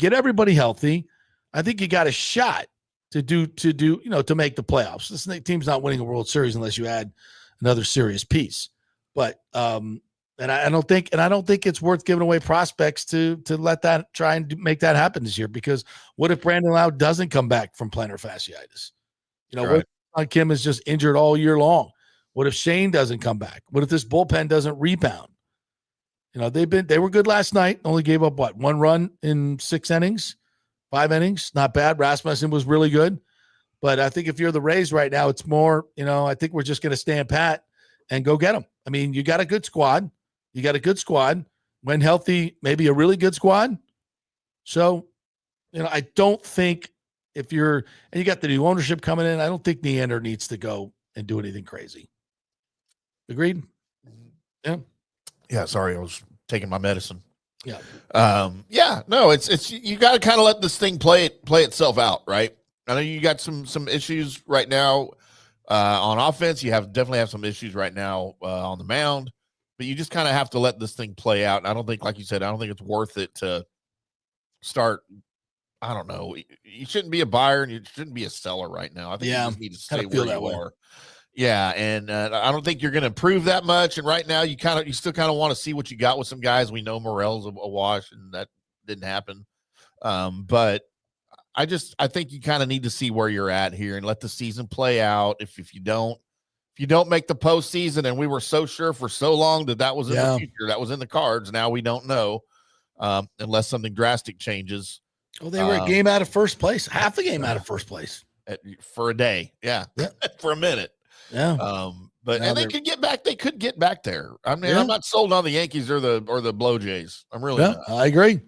think you got a shot to make the playoffs. This team's not winning a World Series unless you add another serious piece. But I don't think it's worth giving away prospects to try and make that happen this year, because what if Brandon Lau doesn't come back from plantar fasciitis? What if Kim is just injured all year long? What if Shane doesn't come back? What if this bullpen doesn't rebound? They were good last night. Only gave up 1 run in 5 innings. Not bad. Rasmussen was really good. But I think if you're the Rays right now, it's more, I think we're just going to stand pat and go get them. I mean, you got a good squad. When healthy, maybe a really good squad. So, I don't think and you got the new ownership coming in, I don't think Neander needs to go and do anything crazy. Agreed? Yeah. Yeah. Sorry. I was taking my medicine. Yeah. No, it's you got to kind of let this thing play itself out, right? I know you got some issues right now on offense. You definitely have some issues right now on the mound, but you just kind of have to let this thing play out. And I don't think, like you said, I don't think it's worth it to start. I don't know. You shouldn't be a buyer and you shouldn't be a seller right now. I think you just need to stay where you are. Yeah, and I don't think you're going to improve that much. And right now, you still kind of want to see what you got with some guys. We know Morel's a wash, and that didn't happen. But I think you kind of need to see where you're at here and let the season play out. If you don't make the postseason, and we were so sure for so long that was in the future, that was in the cards. Now we don't know unless something drastic changes. Well, they were a game out of first place, half a game out of first place for a day. Yeah. For a minute. Yeah. But Now and they they're- could get back. They could get back there. I mean, Yeah. I'm not sold on the Yankees or the Blow Jays. I'm really Yeah, not. I agree.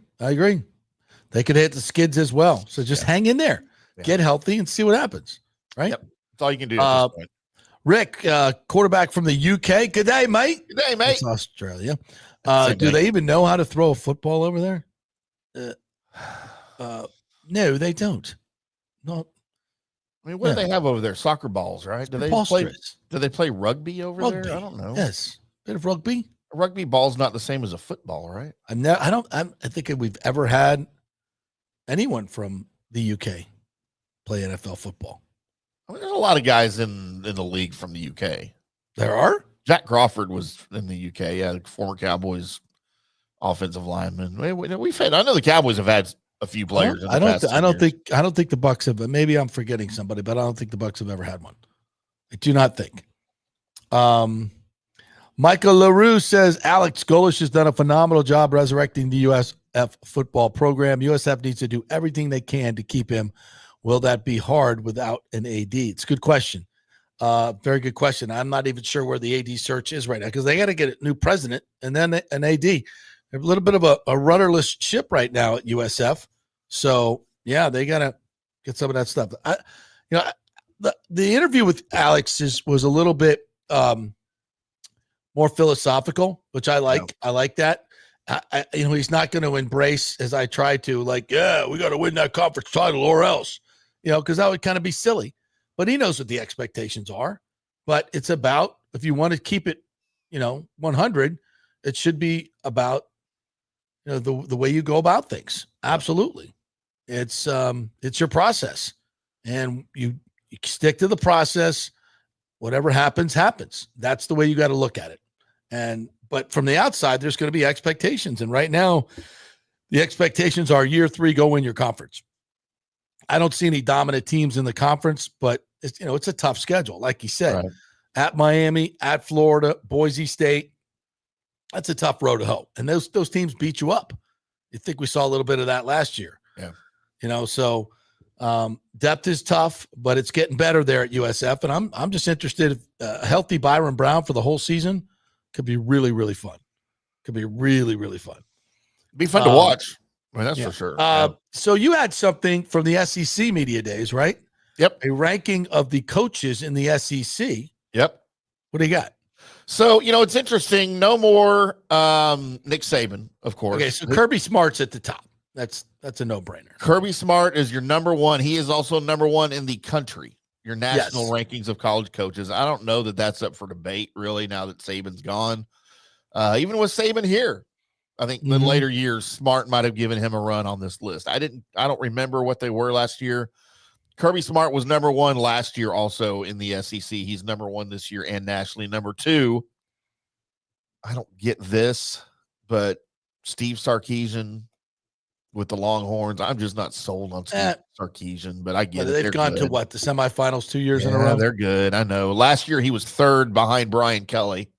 They could hit the skids as well. So just hang in there, get healthy, and see what happens. Right. Yep. That's all you can do at this point. Rick, quarterback from the UK. Good day, mate. Good day, mate. That's Australia. Same Do thing. they even know how to throw a football over there? No, they don't. No. I mean, what do they have over there? Soccer balls, right? Do they play? Preposterous. Do they play rugby over Rugby. there? I don't know. Yes, bit of rugby. A rugby ball's not the same as a football, right? I think we've ever had anyone from the UK play NFL football. I mean, there's a lot of guys in the league from the UK. There are. Jack Crawford was in the UK. Yeah, the former Cowboys offensive lineman. We've had. I know the Cowboys have had a few players. I don't think the Bucs have. Maybe I'm forgetting somebody, but I don't think the Bucs have ever had one. I do not think. Michael LaRue says Alex Golesh has done a phenomenal job resurrecting the USF football program. USF needs to do everything they can to keep him. Will that be hard without an AD? It's a good question. Very good question. I'm not even sure where the AD search is right now because they got to get a new president and then an AD. They're a little bit of a rudderless ship right now at USF. So, yeah, they got to get some of that stuff. The interview with Alex was a little bit more philosophical, which I like. Yeah. I like that. He's not going to embrace, as I try to, like, yeah, we got to win that conference title or else, because that would kind of be silly. But he knows what the expectations are. But it's about, if you want to keep it, 100, it should be about, the way you go about things. Absolutely. It's your process, and you stick to the process. Whatever happens, happens. That's the way you got to look at it. But from the outside, there's going to be expectations. And right now, the expectations are year 3, go win your conference. I don't see any dominant teams in the conference, but it's a tough schedule. Like you said, right. At Miami, at Florida, Boise State, that's a tough road to hoe. And those teams beat you up. You think we saw a little bit of that last year. Yeah. So depth is tough, but it's getting better there at USF. And I'm just interested if a healthy Byron Brown for the whole season could be really, really fun. Could be really, really fun. Be fun to watch. I mean, that's for sure. So you had something from the SEC media days, right? Yep. A ranking of the coaches in the SEC. Yep. What do you got? So, it's interesting. No more Nick Saban, of course. Okay, so Kirby Smart's at the top. That's a no-brainer. Kirby Smart is your number one. He is also number one in the country, your national rankings of college coaches. I don't know that that's up for debate, really, now that Saban's gone. Even with Saban here, I think the later years, Smart might have given him a run on this list. I don't remember what they were last year. Kirby Smart was number one last year also in the SEC. He's number one this year and nationally. Number 2, I don't get this, but Steve Sarkisian with the Longhorns. I'm just not sold on Steve Sarkisian, but I get it. They've gone to the semifinals 2 years in a row? They're good. I know. Last year he was 3rd behind Brian Kelly.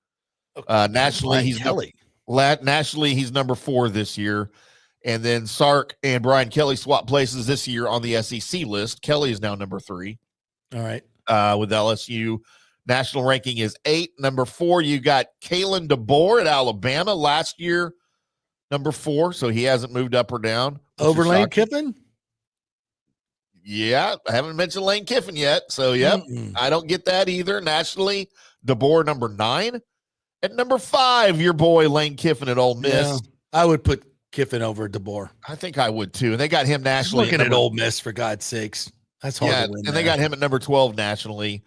Nationally, he's number 4 this year. And then Sark and Brian Kelly swap places this year on the SEC list. Kelly is now number 3. All right. With LSU. National ranking is 8. Number 4, you got Kalen DeBoer at Alabama last year. Number 4, so he hasn't moved up or down. Over Lane Kiffin? Yeah, I haven't mentioned Lane Kiffin yet. So, I don't get that either. Nationally, DeBoer number 9. At number 5, your boy Lane Kiffin at Ole Miss. Yeah, I would put Kiffin over DeBoer. I think I would too. And they got him nationally. Looking at Ole Miss, for God's sakes. That's hard to win. And they got him at number 12 nationally.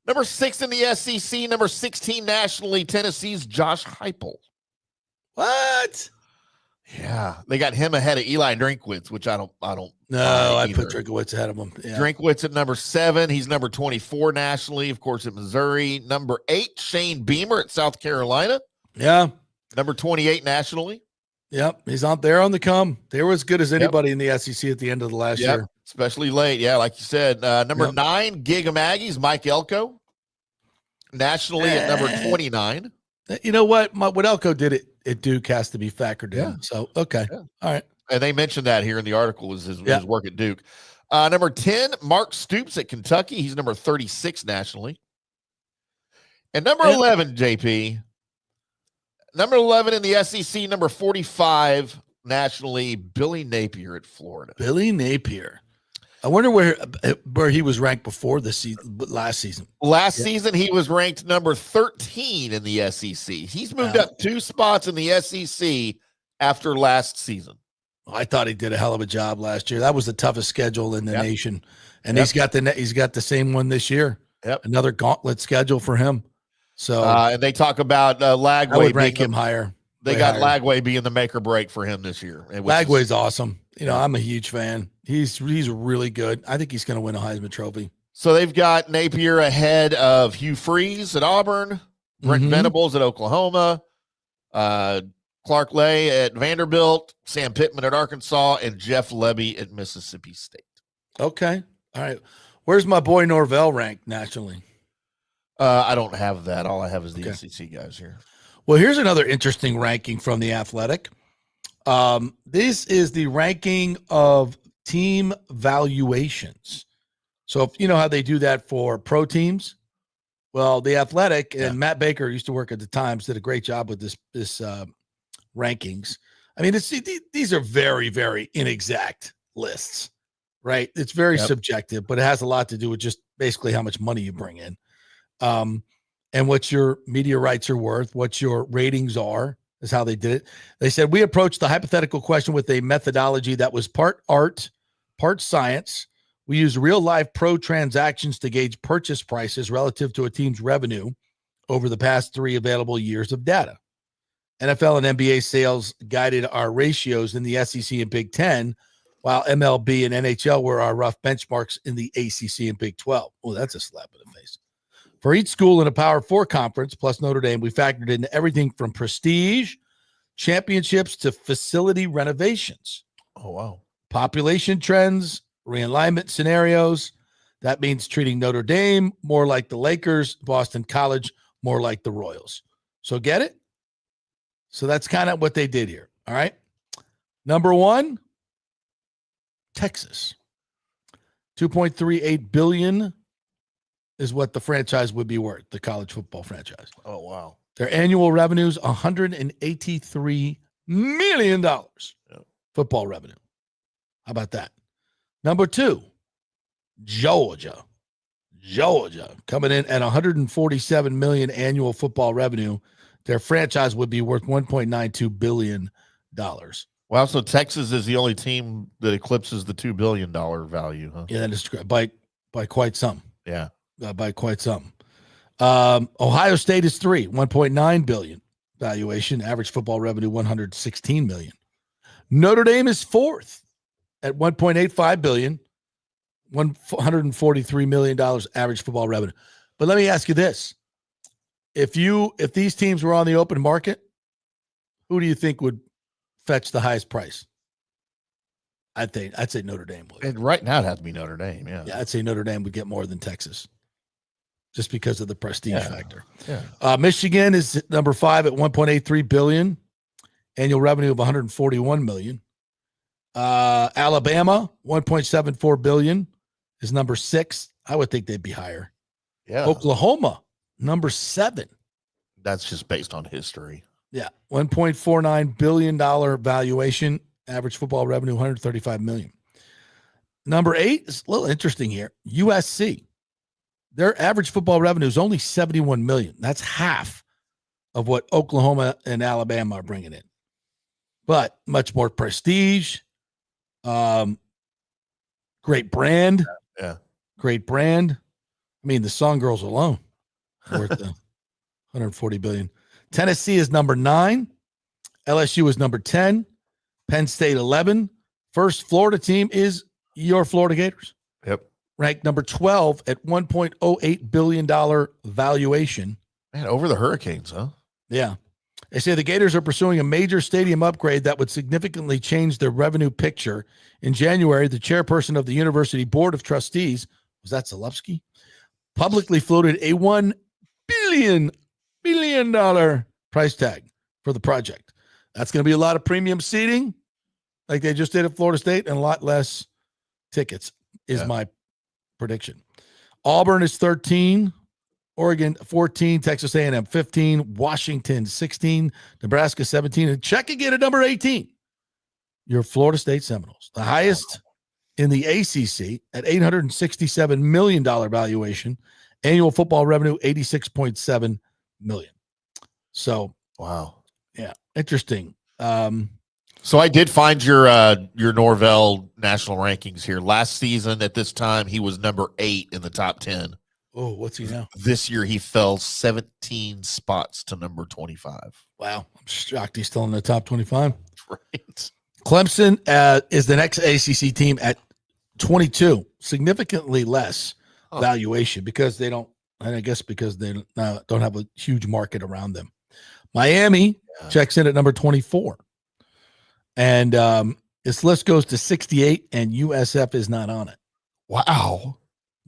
Number 6 in the SEC, number 16 nationally, Tennessee's Josh Heupel. What? Yeah, they got him ahead of Eli Drinkwitz, which I don't. No, I put Drinkwitz ahead of him. Yeah. Drinkwitz at number 7. He's number 24 nationally, of course, at Missouri. Number 8, Shane Beamer at South Carolina. Yeah. Number 28 nationally. Yep, he's out there on the come. They were as good as anybody in the SEC at the end of the last year. Especially late. Yeah, like you said. Number 9, Gig 'em Aggies, Mike Elko. Nationally at number 29. You know what? What Elko did at Duke has to be factored in. Yeah. So, okay. Yeah. All right. And they mentioned that here in the article was his work at Duke. Number 10, Mark Stoops at Kentucky. He's number 36 nationally. And number 11, JP. Number 11 in the SEC, number 45 nationally, Billy Napier at Florida. Billy Napier. I wonder where he was ranked before the season, last season. Last season, he was ranked number 13 in the SEC. He's moved up 2 spots in the SEC after last season. I thought he did a hell of a job last year. That was the toughest schedule in the nation, and he's got the same one this year. Yep, another gauntlet schedule for him. So, and they talk about Lagway. I would rank him higher. They got Lagway being the make or break for him this year. Lagway's awesome. I'm a huge fan. He's really good. I think he's going to win a Heisman Trophy. So they've got Napier ahead of Hugh Freeze at Auburn, Brent Venables at Oklahoma, Clark Lay at Vanderbilt, Sam Pittman at Arkansas, and Jeff Lebby at Mississippi State. Okay. All right. Where's my boy Norvell ranked nationally? I don't have that. All I have is the SEC guys here. Well, here's another interesting ranking from The Athletic. This is the ranking of team valuations. So if you know how they do that for pro teams, well, The Athletic and Matt Baker used to work at the Times, did a great job with this rankings. I mean, these are very, very inexact lists, right? It's very subjective, but it has a lot to do with just basically how much money you bring in. And what your media rights are worth, what your ratings are, is how they did it. They said, we approached the hypothetical question with a methodology that was part art, part science. We used real life pro transactions to gauge purchase prices relative to a team's revenue over the past 3 available years of data. NFL and NBA sales guided our ratios in the SEC and Big Ten, while MLB and NHL were our rough benchmarks in the ACC and Big 12. Oh, that's a slap in the face. For each school in a Power 4 conference, plus Notre Dame, we factored in everything from prestige, championships, to facility renovations. Oh, wow. Population trends, realignment scenarios. That means treating Notre Dame more like the Lakers, Boston College more like the Royals. So get it? So that's kind of what they did here. All right. Number 1, Texas. $2.38 billion is what the franchise would be worth, the college football franchise. Oh, wow. Their annual revenues, $183 million. Football revenue. How about that? Number 2, Georgia. Georgia coming in at $147 million annual football revenue. Their franchise would be worth $1.92 billion. Wow, so Texas is the only team that eclipses the $2 billion value, huh? Yeah, that is by quite some. Yeah. By quite some. Ohio State is 3, $1.9 billion valuation. Average football revenue, $116 million. Notre Dame is 4th at $1.85 billion, $143 million average football revenue. But let me ask you this. If these teams were on the open market, who do you think would fetch the highest price? I'd say Notre Dame would. And right now it has to be Notre Dame, yeah. Yeah, I'd say Notre Dame would get more than Texas just because of the prestige factor. Yeah. Michigan is number 5 at $1.83 billion, annual revenue of $141 million. Alabama, $1.74 billion, is number 6. I would think they'd be higher. Yeah. Oklahoma, number 7. That's just based on history. Yeah. $1.49 billion valuation, average football revenue, $135 million. Number 8 is a little interesting here. USC. Their average football revenue is only $71 million. That's half of what Oklahoma and Alabama are bringing in. But much more prestige. Great brand. Yeah. Great brand. I mean, the Song Girls alone worth the $140 billion. Tennessee is number 9. LSU is number 10. Penn State 11. First Florida team is your Florida Gators. Yep. Ranked number 12 at $1.08 billion valuation. Man, over the Hurricanes, huh? Yeah. They say the Gators are pursuing a major stadium upgrade that would significantly change their revenue picture. In January, the chairperson of the University Board of Trustees, was that Zalewski, publicly floated a $1 billion price tag for the project. That's going to be a lot of premium seating, like they just did at Florida State, and a lot less tickets, is my prediction. Auburn is 13. Oregon 14, Texas A&M 15, Washington 16, Nebraska 17, and check again at number 18, your Florida State Seminoles, the highest in the ACC at $867 million valuation, annual football revenue $86.7 million. So, wow, yeah, interesting. So I did find your Norvell national rankings here. Last season at this time, he was number 8 in the top 10. Oh, what's he now? This year, he fell 17 spots to number 25. Wow, I'm shocked he's still in the top 25. Right. Clemson is the next ACC team at 22, significantly less valuation because they don't, and I guess because they don't have a huge market around them. Miami checks in at number 24. And this list goes to 68, and USF is not on it. Wow.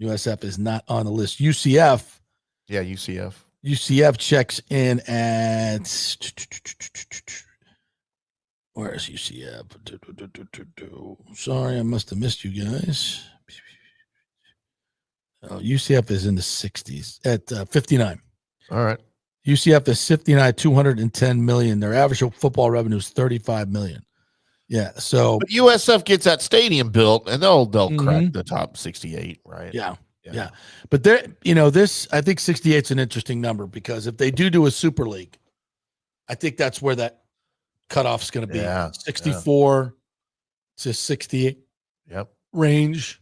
USF is not on the list. UCF. Yeah, UCF. UCF checks in at, where is UCF? Sorry, I must have missed you guys. Oh, UCF is in the 60s at 59. All right. UCF is 59, 210 million. Their average football revenue is 35 million. Yeah. So but USF gets that stadium built and they'll crack the top 68, right? Yeah. But there, this, I think 68 is an interesting number because if they do a super league, I think that's where that cutoff is going to be 64 to 68 range,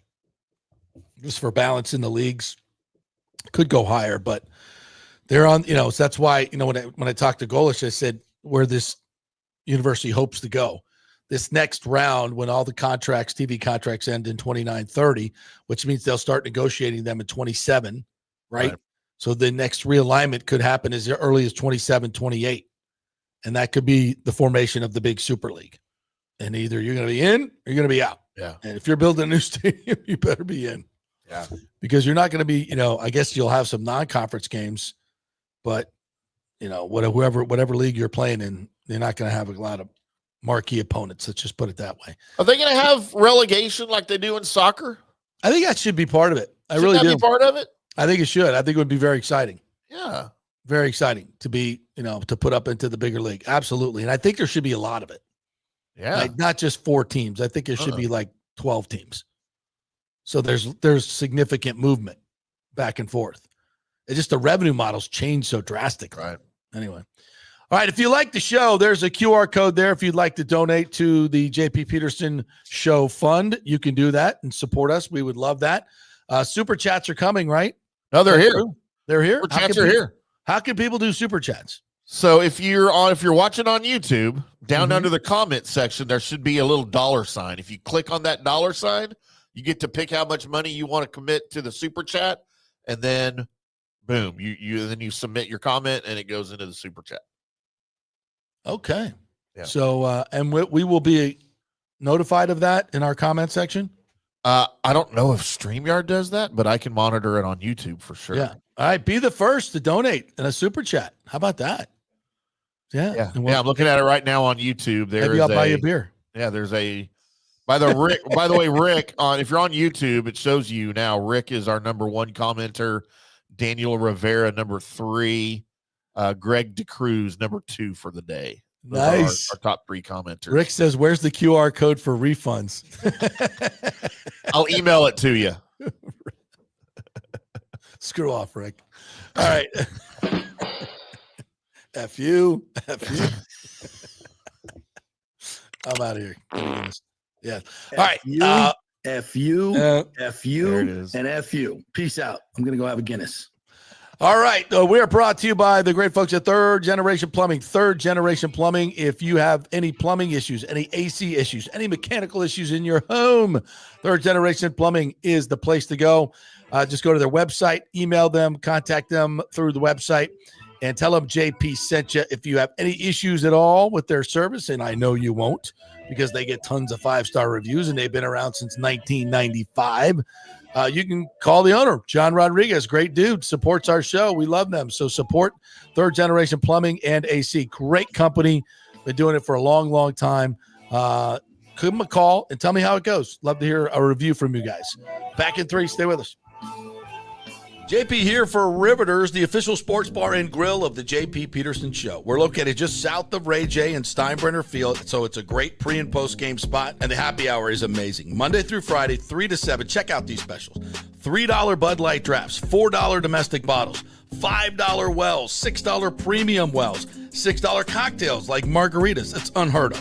just for balance in the leagues. Could go higher, but they're on, so that's why, when I talked to Golesh, I said where this university hopes to go this next round, when all the TV contracts end in 29-30, which means they'll start negotiating them in 27, right? So the next realignment could happen as early as 27, 28. And that could be the formation of the big super league. And either you're going to be in or you're going to be out. Yeah. And if you're building a new stadium, you better be in. Yeah. Because you're not going to be, I guess you'll have some non-conference games, but whatever league you're playing in, you're not going to have a lot of marquee opponents. Let's just put it that way. Are they going to have relegation like they do in soccer? I think that should be part of it. I Should really that do. be part of it? I think it should. I think it would be very exciting. Yeah. Very exciting to be, to put up into the bigger league. Absolutely. And I think there should be a lot of it. Yeah. Like not just 4 teams. I think it should be like 12 teams. So there's significant movement back and forth. It's just the revenue models change so drastically. Right. Anyway. All right. If you like the show, there's a QR code there. If you'd like to donate to the JP Peterson Show Fund, you can do that and support us. We would love that. Super chats are coming, right? No, they're here. They're here. Super chats are here. How can people do super chats? So if you're watching on YouTube, down under the comment section, there should be a little $sign. If you click on that $sign, you get to pick how much money you want to commit to the super chat, and then boom, you submit your comment and it goes into the super chat. Okay. Yeah. So and we will be notified of that in our comment section. I don't know if StreamYard does that, but I can monitor it on YouTube for sure. Yeah. All right. Be the first to donate in a super chat. How about that? Yeah. Yeah. I'm looking at it right now on YouTube. Maybe I'll buy you a beer. Yeah. There's by the way, Rick, if you're on YouTube, it shows you now. Rick is our number 1 commenter. Daniel Rivera, number 3. Greg DeCruz, number 2 for the day. Those Nice. are our top 3 commenters. Rick says, "Where's the QR code for refunds?" I'll email it to you. Screw off, Rick. All right. F you. I'm out of here. Yeah. All right. F you, and F you. Peace out. I'm going to go have a Guinness. All right. We are brought to you by the great folks at Third Generation Plumbing. Third Generation Plumbing. If you have any plumbing issues, any AC issues, any mechanical issues in your home, Third Generation Plumbing is the place to go. Just go to their website, email them, contact them through the website, and tell them JP sent you. If you have any issues at all with their service, and I know you won't because they get tons of 5-star reviews and they've been around since 1995. You can call the owner, John Rodriguez. Great dude, supports our show. We love them. So support Third Generation Plumbing and AC. Great company. Been doing it for a long, long time. Give them a call and tell me how it goes. Love to hear a review from you guys. Back in 3. Stay with us. JP here for Riveters, the official sports bar and grill of the JP Peterson Show. We're located just south of Ray J and Steinbrenner Field, so it's a great pre- and post-game spot, and the happy hour is amazing. Monday through Friday, 3 to 7. Check out these specials. $3 Bud Light drafts, $4 domestic bottles, $5 wells, $6 premium wells, $6 cocktails like margaritas. That's unheard of.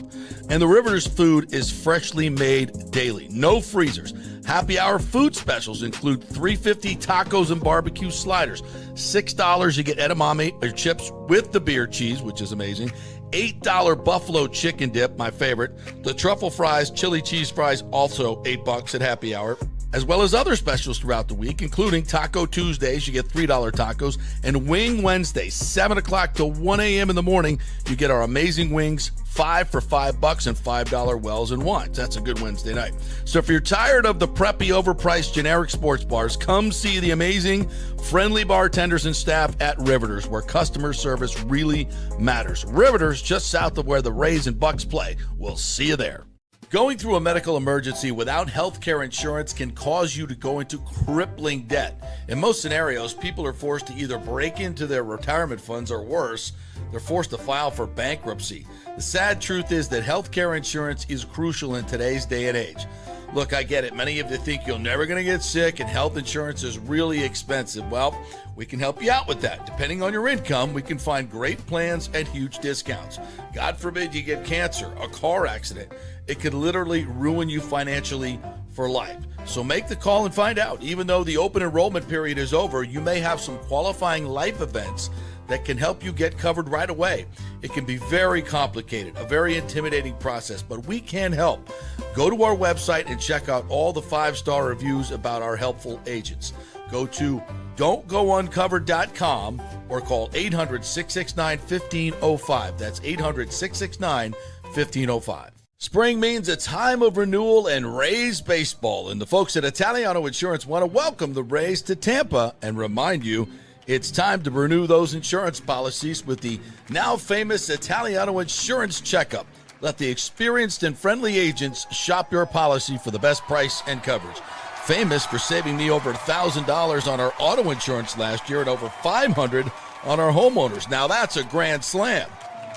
And the Riveters food is freshly made daily. No freezers. Happy hour food specials include $3.50 tacos and barbecue sliders. $6 you get edamame or chips with the beer cheese, which is amazing. $8 buffalo chicken dip, my favorite. The truffle fries, chili cheese fries, also $8 at happy hour. As well as other specials throughout the week, including Taco Tuesdays, you get $3 tacos, and Wing Wednesdays, 7 o'clock to 1 a.m. in the morning, you get our amazing wings, 5 for $5 and $5 wells and wines. That's a good Wednesday night. So if you're tired of the preppy, overpriced generic sports bars, come see the amazing, friendly bartenders and staff at Riveters, where customer service really matters. Riveters, just south of where the Rays and Bucks play. We'll see you there. Going through a medical emergency without health care insurance can cause you to go into crippling debt. In most scenarios, people are forced to either break into their retirement funds or worse, they're forced to file for bankruptcy. The sad truth is that health care insurance is crucial in today's day and age. Look, I get it. Many of you think you're never going to get sick and health insurance is really expensive. Well, we can help you out with that. Depending on your income, we can find great plans at huge discounts. God forbid you get cancer, a car accident. It could literally ruin you financially for life. So make the call and find out. Even though the open enrollment period is over, you may have some qualifying life events that can help you get covered right away. It can be very complicated, a very intimidating process, but we can help. Go to our website and check out all the 5-star reviews about our helpful agents. Go to don'tgouncovered.com or call 800-669-1505. That's 800-669-1505. Spring means a time of renewal and Rays baseball, and the folks at Italiano Insurance want to welcome the Rays to Tampa and remind you it's time to renew those insurance policies with the now famous Italiano Insurance Checkup. Let the experienced and friendly agents shop your policy for the best price and coverage. Famous for saving me over $1,000 on our auto insurance last year and over $500 on our homeowners. Now that's a grand slam.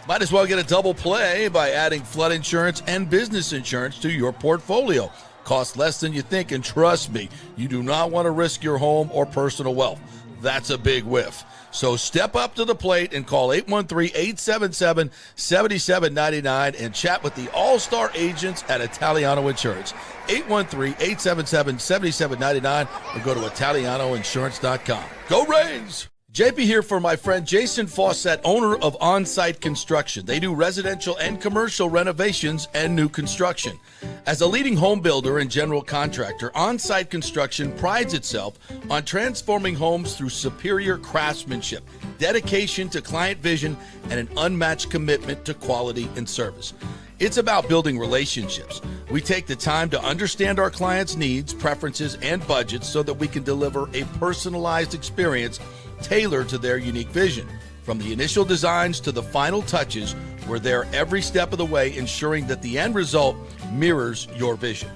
Might as well get a double play by adding flood insurance and business insurance to your portfolio. Costs less than you think, and trust me, you do not want to risk your home or personal wealth. That's a big whiff. So step up to the plate and call 813-877-7799 and chat with the all-star agents at Italiano Insurance. 813-877-7799 or go to ItalianoInsurance.com. Go Rays! JP here for my friend Jason Fawcett, owner of On-Site Construction. They do residential and commercial renovations and new construction. As a leading home builder and general contractor, On-Site Construction prides itself on transforming homes through superior craftsmanship, dedication to client vision, and an unmatched commitment to quality and service. It's about building relationships. We take the time to understand our clients' needs, preferences, and budgets so that we can deliver a personalized experience tailored to their unique vision. From the initial designs to the final touches, we're there every step of the way, ensuring that the end result mirrors your vision.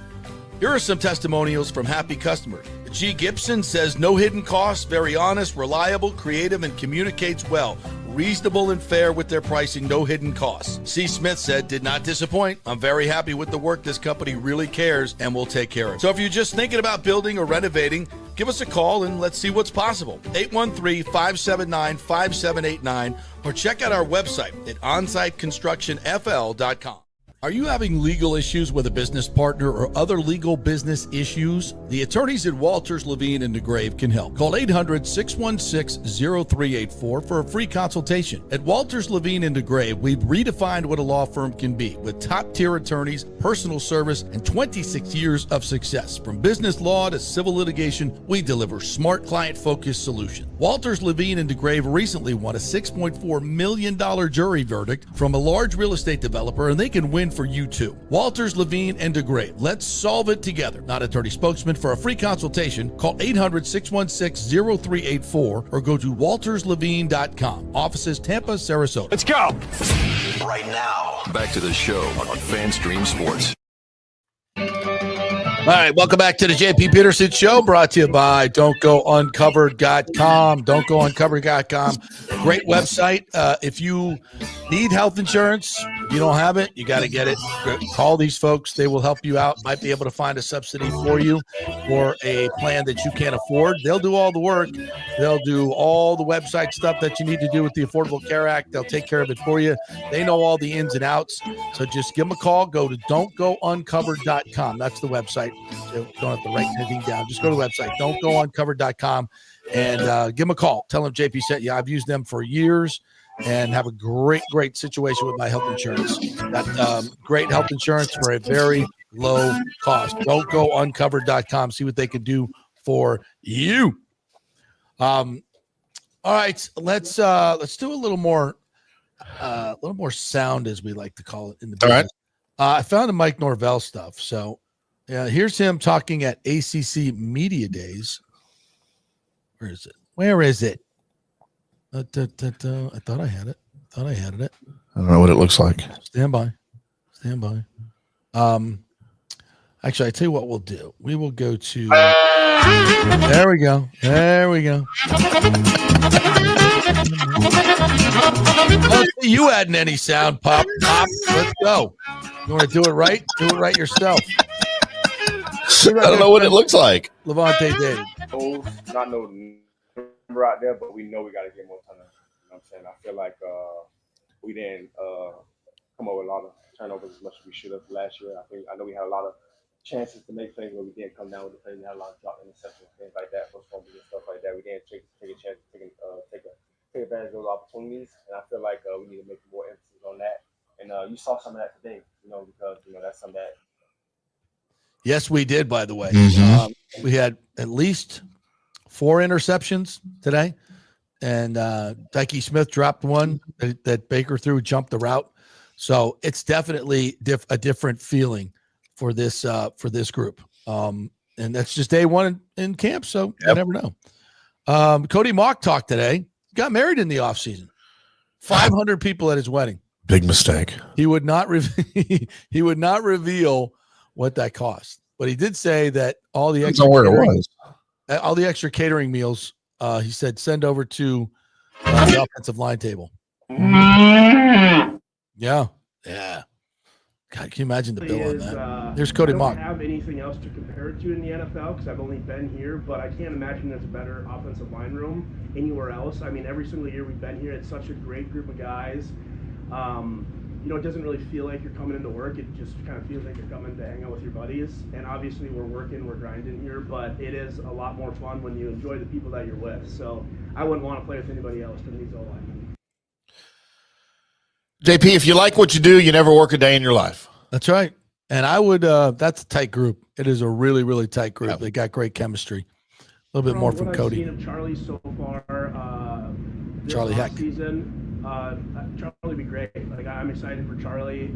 Here are some testimonials from happy customers. G. Gibson says, no hidden costs, very honest, reliable, creative, and communicates well. Reasonable and fair with their pricing, no hidden costs. C. Smith said, did not disappoint. I'm very happy with the work. This company really cares and will take care of it. So if you're just thinking about building or renovating, give us a call and let's see what's possible. 813-579-5789 or check out our website at onsiteconstructionfl.com. Are you having legal issues with a business partner or other legal business issues? The attorneys at Walters, Levine, and DeGrave can help. Call 800-616-0384 for a free consultation. At Walters, Levine, and DeGrave, we've redefined what a law firm can be with top-tier attorneys, personal service, and 26 years of success. From business law to civil litigation, we deliver smart, client-focused solutions. Walters, Levine, and DeGrave recently won a $6.4 million jury verdict from a large real estate developer, and they can win for you too. Walters, Levine, and DeGrave. Let's solve it together. Not attorney spokesman. For a free consultation, call 800-616-0384 or go to walterslevine.com. Offices Tampa, Sarasota. Let's go! Right now. Back to the show on FanStream Sports. right, welcome back to the JP Peterson Show, brought to you by Don'tGoUncovered.com. Don'tGoUncovered.com. Great website. If you need health insurance, if you don't have it, you got to get it. Call these folks. They will help you out. Might be able to find a subsidy for you for a plan that you can't afford. They'll do all the work. They'll do all the website stuff that you need to do with the Affordable Care Act. They'll take care of it for you. They know all the ins and outs. So just give them a call. Go to Don'tGoUncovered.com. That's the website. You don't have to write anything down. Just go to the website, Don'tGoUncovered.com, and give them a call. Tell them JP sent you. I've used them for years and have a great situation with my health insurance. Got great health insurance for a very low cost. Don'tGoUncovered.com. See what they can do for you. All right, let's do a little more sound, as we like to call it in the business. All right. I found the Mike Norvell stuff. So here's him talking at ACC Media Days. Where is it? I thought I had it. I don't know what it looks like. Stand by. Actually, I tell you what we'll do. We will go to. There we go. Oh, you adding any sound, Pop? Let's go. You want to do it right? Do it right yourself. I don't know what it looks like. Levante David. Oh, not no number out there, but we know we got to get more time. You know what I'm saying? I feel like we didn't come up with a lot of turnovers as much as we should have last year. I know we had a lot of chances to make plays, but we didn't come down with the play. We had a lot of drop interceptions, things like that, first fumbles and stuff like that. We didn't take a chance, take advantage of those opportunities, and I feel like we need to make more emphasis on that. And you saw some of that today, because that's some of that. Yes, we did. By the way, we had at least 4 interceptions today, and Dikey Smith dropped one that Baker threw, jumped the route. So it's definitely a different feeling for this group. And that's just day one in camp, so you never know. Cody Mock talked today. Got married in the offseason. 500 people at his wedding. Big mistake. He would not reveal what that cost, but he did say that all the extra catering meals, he said, send over to the offensive line table. Yeah. God, can you imagine the bill on that? There's Cody Mock. I don't have anything else to compare it to in the NFL because I've only been here, but I can't imagine there's a better offensive line room anywhere else. I mean, every single year we've been here, it's such a great group of guys. It doesn't really feel like you're coming into work. It just kind of feels like you're coming to hang out with your buddies. And obviously we're grinding here, but it is a lot more fun when you enjoy the people that you're with. So I wouldn't want to play with anybody else than these O-linemen. JP, if you like what you do, you never work a day in your life. That's right. And I would, that's a tight group. It is a really, really tight group. Yep. They got great chemistry. A little bit more from Cody. I've seen of Charlie so far, Charlie Heck. Season, Charlie would be great. Like, I'm excited for Charlie.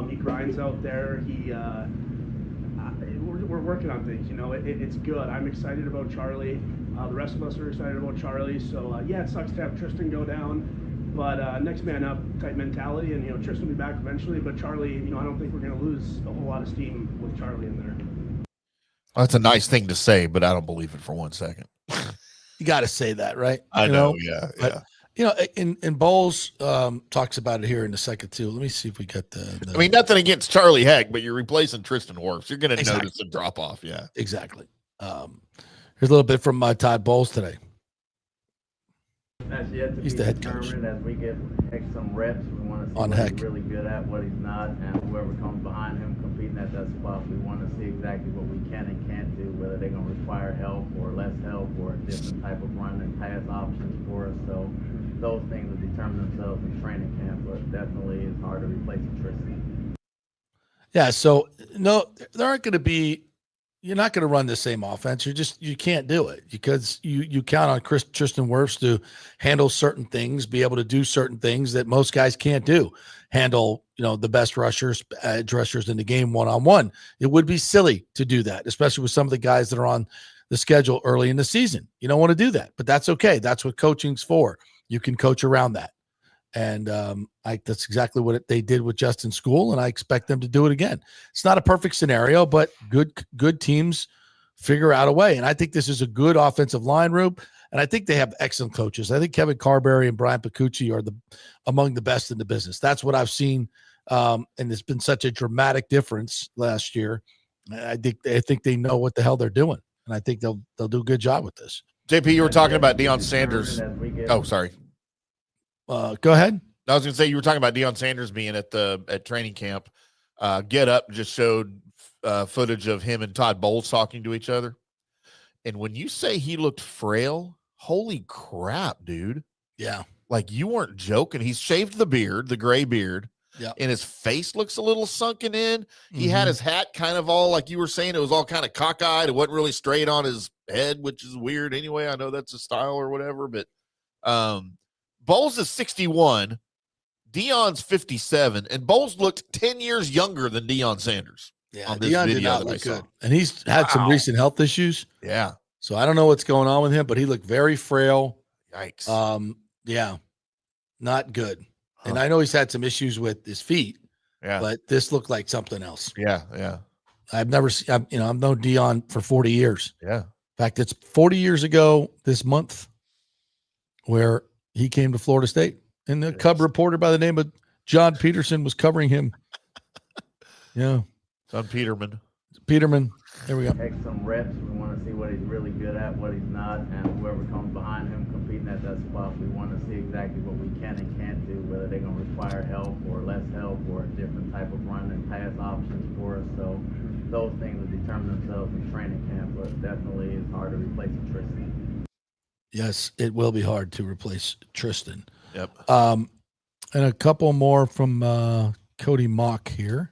He grinds out there. We're working on things, it's good. I'm excited about Charlie. The rest of us are excited about Charlie. So it sucks to have Tristan go down. But next man up type mentality, and Tristan will be back eventually. But Charlie, I don't think we're going to lose a whole lot of steam with Charlie in there. Well, that's a nice thing to say, but I don't believe it for 1 second. You got to say that, right? I know, yeah. But, in Bowles talks about it here in a second too. Let me see if we got the. I mean, nothing against Charlie Heck, but you're replacing Tristan Wirfs. You're going to notice a drop off, yeah. Exactly. Here's a little bit from Todd Bowles today. That's yet to He's be the head coach. determined. As we get Heck some reps, we want to see On what Heck. he's really good at, what he's not, and whoever comes behind him competing at that spot, we want to see exactly what we can and can't do, whether they're going to require help or less help or a different type of run and pass options for us. So those things will determine themselves in training camp, but definitely it's hard to replace Tristan. Yeah, so no, there aren't going to be. You're not going to run the same offense. You can't do it because you count on Tristan Wirfs to handle certain things, be able to do certain things that most guys can't do. Handle, the best edge rushers in the game one-on-one. It would be silly to do that, especially with some of the guys that are on the schedule early in the season. You don't want to do that, but that's okay. That's what coaching's for. You can coach around that. And that's exactly what they did with Justin School, and I expect them to do it again. It's not a perfect scenario, but good teams figure out a way. And I think this is a good offensive line room, and I think they have excellent coaches. I think Kevin Carberry and Brian Picucci are among the best in the business. That's what I've seen, and it's been such a dramatic difference last year. I think they know what the hell they're doing, and I think they'll do a good job with this. JP, you were talking about Deion Sanders. Oh, sorry. Go ahead. I was going to say, you were talking about Deion Sanders being at training camp. Get Up just showed footage of him and Todd Bowles talking to each other. And when you say he looked frail, holy crap, dude. Yeah. Like, you weren't joking. He's shaved the beard, the gray beard. Yeah. And his face looks a little sunken in. He had his hat kind of all, like you were saying, it was all kind of cockeyed. It wasn't really straight on his head, which is weird anyway. I know that's a style or whatever, but Bowles is 61. Deion's 57, and Bowles looked 10 years younger than Deion Sanders. Yeah, on this Deion did video not that I look saw. good. And he's had some recent health issues. Yeah. So I don't know what's going on with him, but he looked very frail. Yikes. Yeah, not good. And I know he's had some issues with his feet. Yeah. But this looked like something else. Yeah, yeah. I've never seen, I've known Deion for 40 years. Yeah. In fact, it's 40 years ago this month where he came to Florida State. And the Cub reporter by the name of John Peterson was covering him. Yeah. John Peterman. Peterman. There we go. Take some reps. We want to see what he's really good at, what he's not, and whoever comes behind him competing at that spot, we want to see exactly what we can and can't do, whether they're going to require help or less help or a different type of run and pass options for us. So those things will determine themselves in training camp, but definitely it's hard to replace Tristan. Yes, it will be hard to replace Tristan. Yep. And a couple more from Cody Mock here.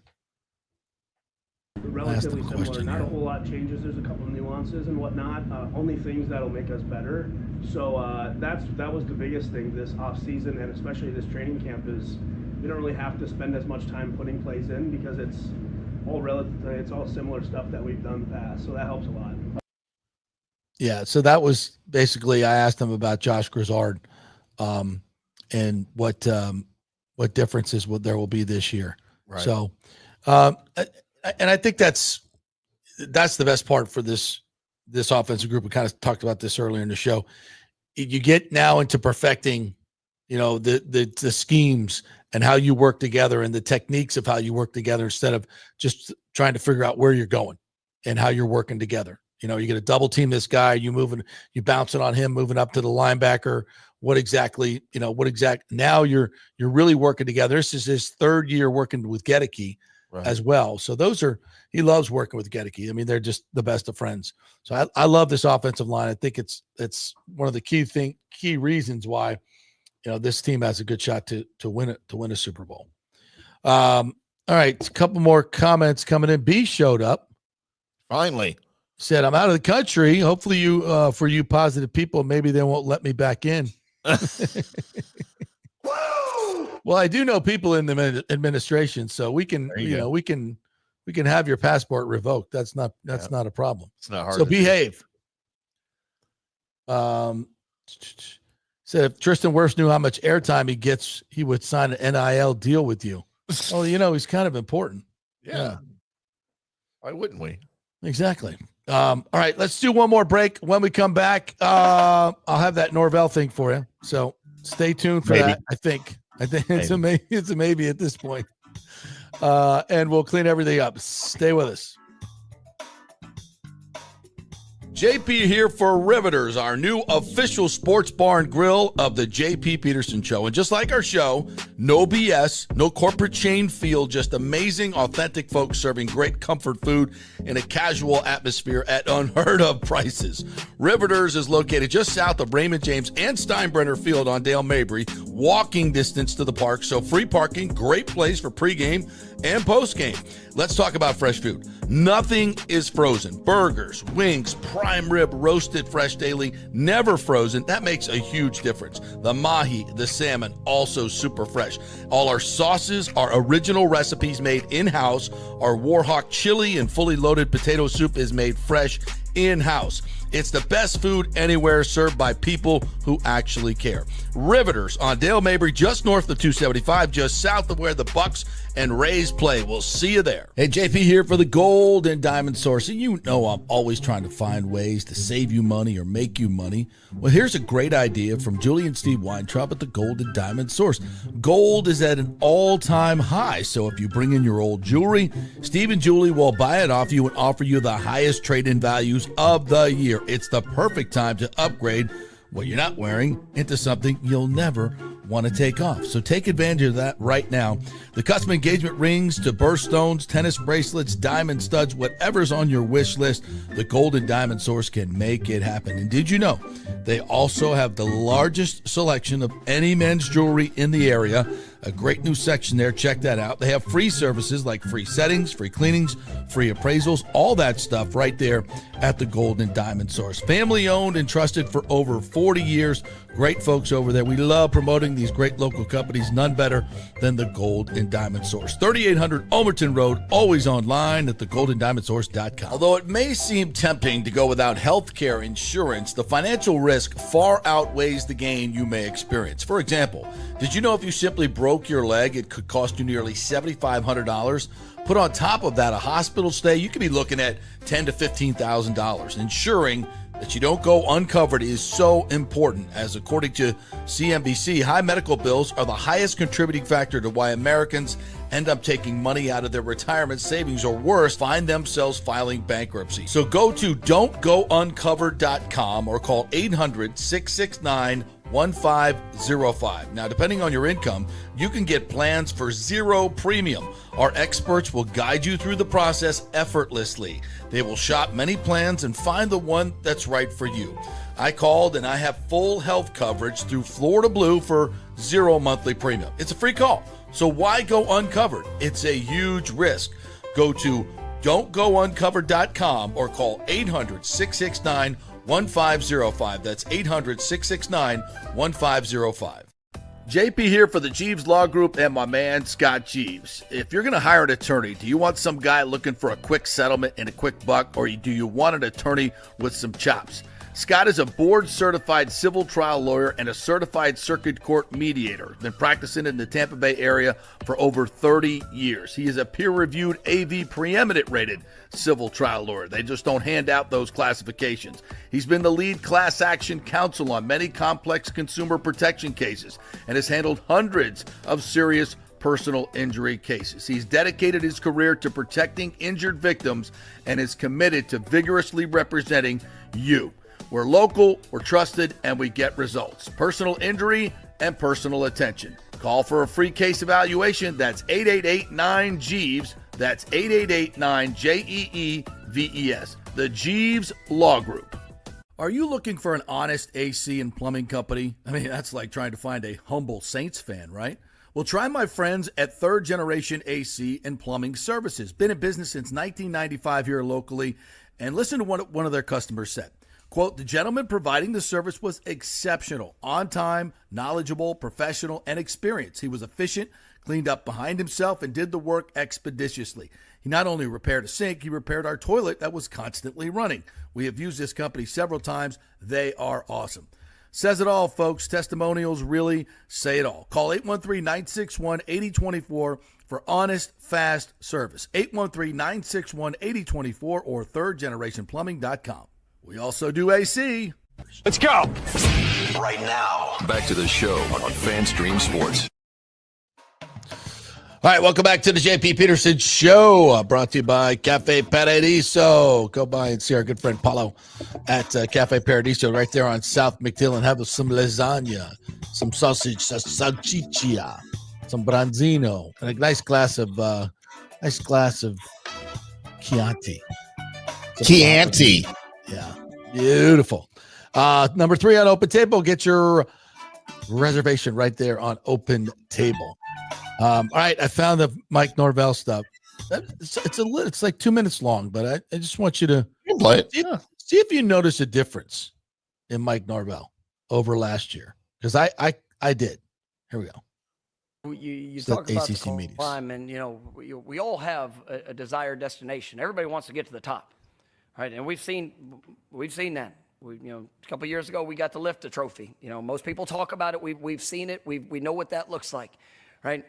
Relatively similar. Not a whole lot changes. There's a couple of nuances and whatnot. Only things that'll make us better. So that was the biggest thing this off season and especially this training camp is we don't really have to spend as much time putting plays in because it's all relative. It's all similar stuff that we've done in the past. So that helps a lot. Yeah. So that was basically I asked him about Josh Grizzard, and what differences there will be this year. Right. So, and I think that's the best part for this offensive group. We kind of talked about this earlier in the show. You get now into perfecting, the schemes and how you work together and the techniques of how you work together instead of just trying to figure out where you're going and how you're working together. You get a double team this guy, you bouncing on him, moving up to the linebacker. Now you're really working together. This is his third year working with Gedeke as well. So he loves working with Gedeke. I mean, they're just the best of friends. So I love this offensive line. I think it's one of the key reasons why, this team has a good shot to win a Super Bowl. All right. A couple more comments coming in. B showed up. Finally. Said, I'm out of the country. Hopefully for you positive people, maybe they won't let me back in. Well, I do know people in the administration, so we can, we can have your passport revoked. That's not a problem. It's not hard. So behave. Said if Tristan Wirfs knew how much airtime he gets, he would sign an NIL deal with you. Oh, he's kind of important. Yeah. Why wouldn't we? Exactly. All right, let's do one more break. When we come back, I'll have that Norvell thing for you. So stay tuned for that. I think it's a maybe at this point. And we'll clean everything up. Stay with us. JP here for Riveters, our new official sports bar and grill of the JP Peterson Show. And just like our show, no BS, no corporate chain feel, just amazing, authentic folks serving great comfort food in a casual atmosphere at unheard of prices. Riveters is located just south of Raymond James and Steinbrenner Field on Dale Mabry, walking distance to the park. So free parking, great place for pregame and postgame. Let's talk about fresh food. Nothing is frozen. Burgers, wings, prime rib, roasted fresh daily, never frozen. That makes a huge difference. The mahi, the salmon, also super fresh. All our sauces are original recipes made in-house. Our Warhawk chili and fully loaded potato soup is made fresh in-house. It's the best food anywhere, served by people who actually care. Riveters on Dale Mabry, just north of 275, just south of where the Bucs and Rays play. We'll see you there. Hey, JP here for the Gold and Diamond Source. And you know I'm always trying to find ways to save you money or make you money. Well, here's a great idea from Julie and Steve Weintraub at the Gold and Diamond Source. Gold is at an all-time high, so if you bring in your old jewelry, Steve and Julie will buy it off you and offer you the highest trade-in values of the year. It's the perfect time to upgrade what you're not wearing into something you'll never want to take off. So take advantage of that right now. The custom engagement rings to birthstones, tennis bracelets, diamond studs, whatever's on your wish list, the Gold and Diamond Source can make it happen. And did you know they also have the largest selection of any men's jewelry in the area? A great new section there. Check that out. They have free services like free settings, free cleanings, free appraisals, all that stuff right there at the Gold and Diamond Source. Family owned and trusted for over 40 years. Great folks over there. We love promoting these great local companies. None better than the Gold and Diamond Source. 3800 Ulmerton Road, always online at thegoldendiamondsource.com. Although it may seem tempting to go without health care insurance, the financial risk far outweighs the gain you may experience. For example, did you know if you simply broke your leg, it could cost you nearly $7,500? Put on top of that a hospital stay, you could be looking at $10,000 to $15,000. Ensuring that you don't go uncovered is so important, as according to CNBC, high medical bills are the highest contributing factor to why Americans end up taking money out of their retirement savings, or worse, find themselves filing bankruptcy. So go to don'tgouncovered.com or call 800-669-1505. Now, depending on your income, you can get plans for zero premium. Our experts will guide you through the process effortlessly. They will shop many plans and find the one that's right for you. I called and I have full health coverage through Florida Blue for zero monthly premium. It's a free call. So why go uncovered? It's a huge risk. Go to don'tgouncovered.com or call 800-669-1505. That's 800-669-1505. JP here for the Jeeves Law Group and my man, Scott Jeeves. If you're going to hire an attorney, do you want some guy looking for a quick settlement and a quick buck, or do you want an attorney with some chops? Scott is a board-certified civil trial lawyer and a certified circuit court mediator. Been practicing in the Tampa Bay area for over 30 years. He is a peer-reviewed AV preeminent-rated civil trial lawyer. They just don't hand out those classifications. He's been the lead class action counsel on many complex consumer protection cases and has handled hundreds of serious personal injury cases. He's dedicated his career to protecting injured victims and is committed to vigorously representing you. We're local, we're trusted, and we get results. Personal injury and personal attention. Call for a free case evaluation. That's 888-9-JEEVES. That's 888-9-JEEVES. The Jeeves Law Group. Are you looking for an honest AC and plumbing company? I mean, that's like trying to find a humble Saints fan, right? Well, try my friends at Third Generation AC and Plumbing Services. Been in business since 1995 here locally. And listen to what one of their customers said. Quote, the gentleman providing the service was exceptional, on time, knowledgeable, professional, and experienced. He was efficient, cleaned up behind himself, and did the work expeditiously. He not only repaired a sink, he repaired our toilet that was constantly running. We have used this company several times. They are awesome. Says it all, folks. Testimonials really say it all. Call 813-961-8024 for honest, fast service. 813-961-8024 or thirdgenerationplumbing.com. We also do AC. Let's go. Right now. Back to the show on FanStream Sports. All right, welcome back to the JP Peterson Show, brought to you by Cafe Paradiso. Go by and see our good friend Paulo at Cafe Paradiso right there on South McDill and have some lasagna, some sausage, salchicha, some branzino, and a nice glass of Chianti. Chianti. Yeah, beautiful. Number 3 on Open Table. Get your reservation right there on Open Table. All right, I found the Mike Norvell stuff. It's like 2 minutes long, but I just want you to play it. See if you notice a difference in Mike Norvell over last year, because I did. Here we go. You talk about the climb, and we all have a desired destination. Everybody wants to get to the top. right? And we've seen that. A couple of years ago, we got to lift a trophy. Most people talk about it. We've seen it. We know what that looks like, right?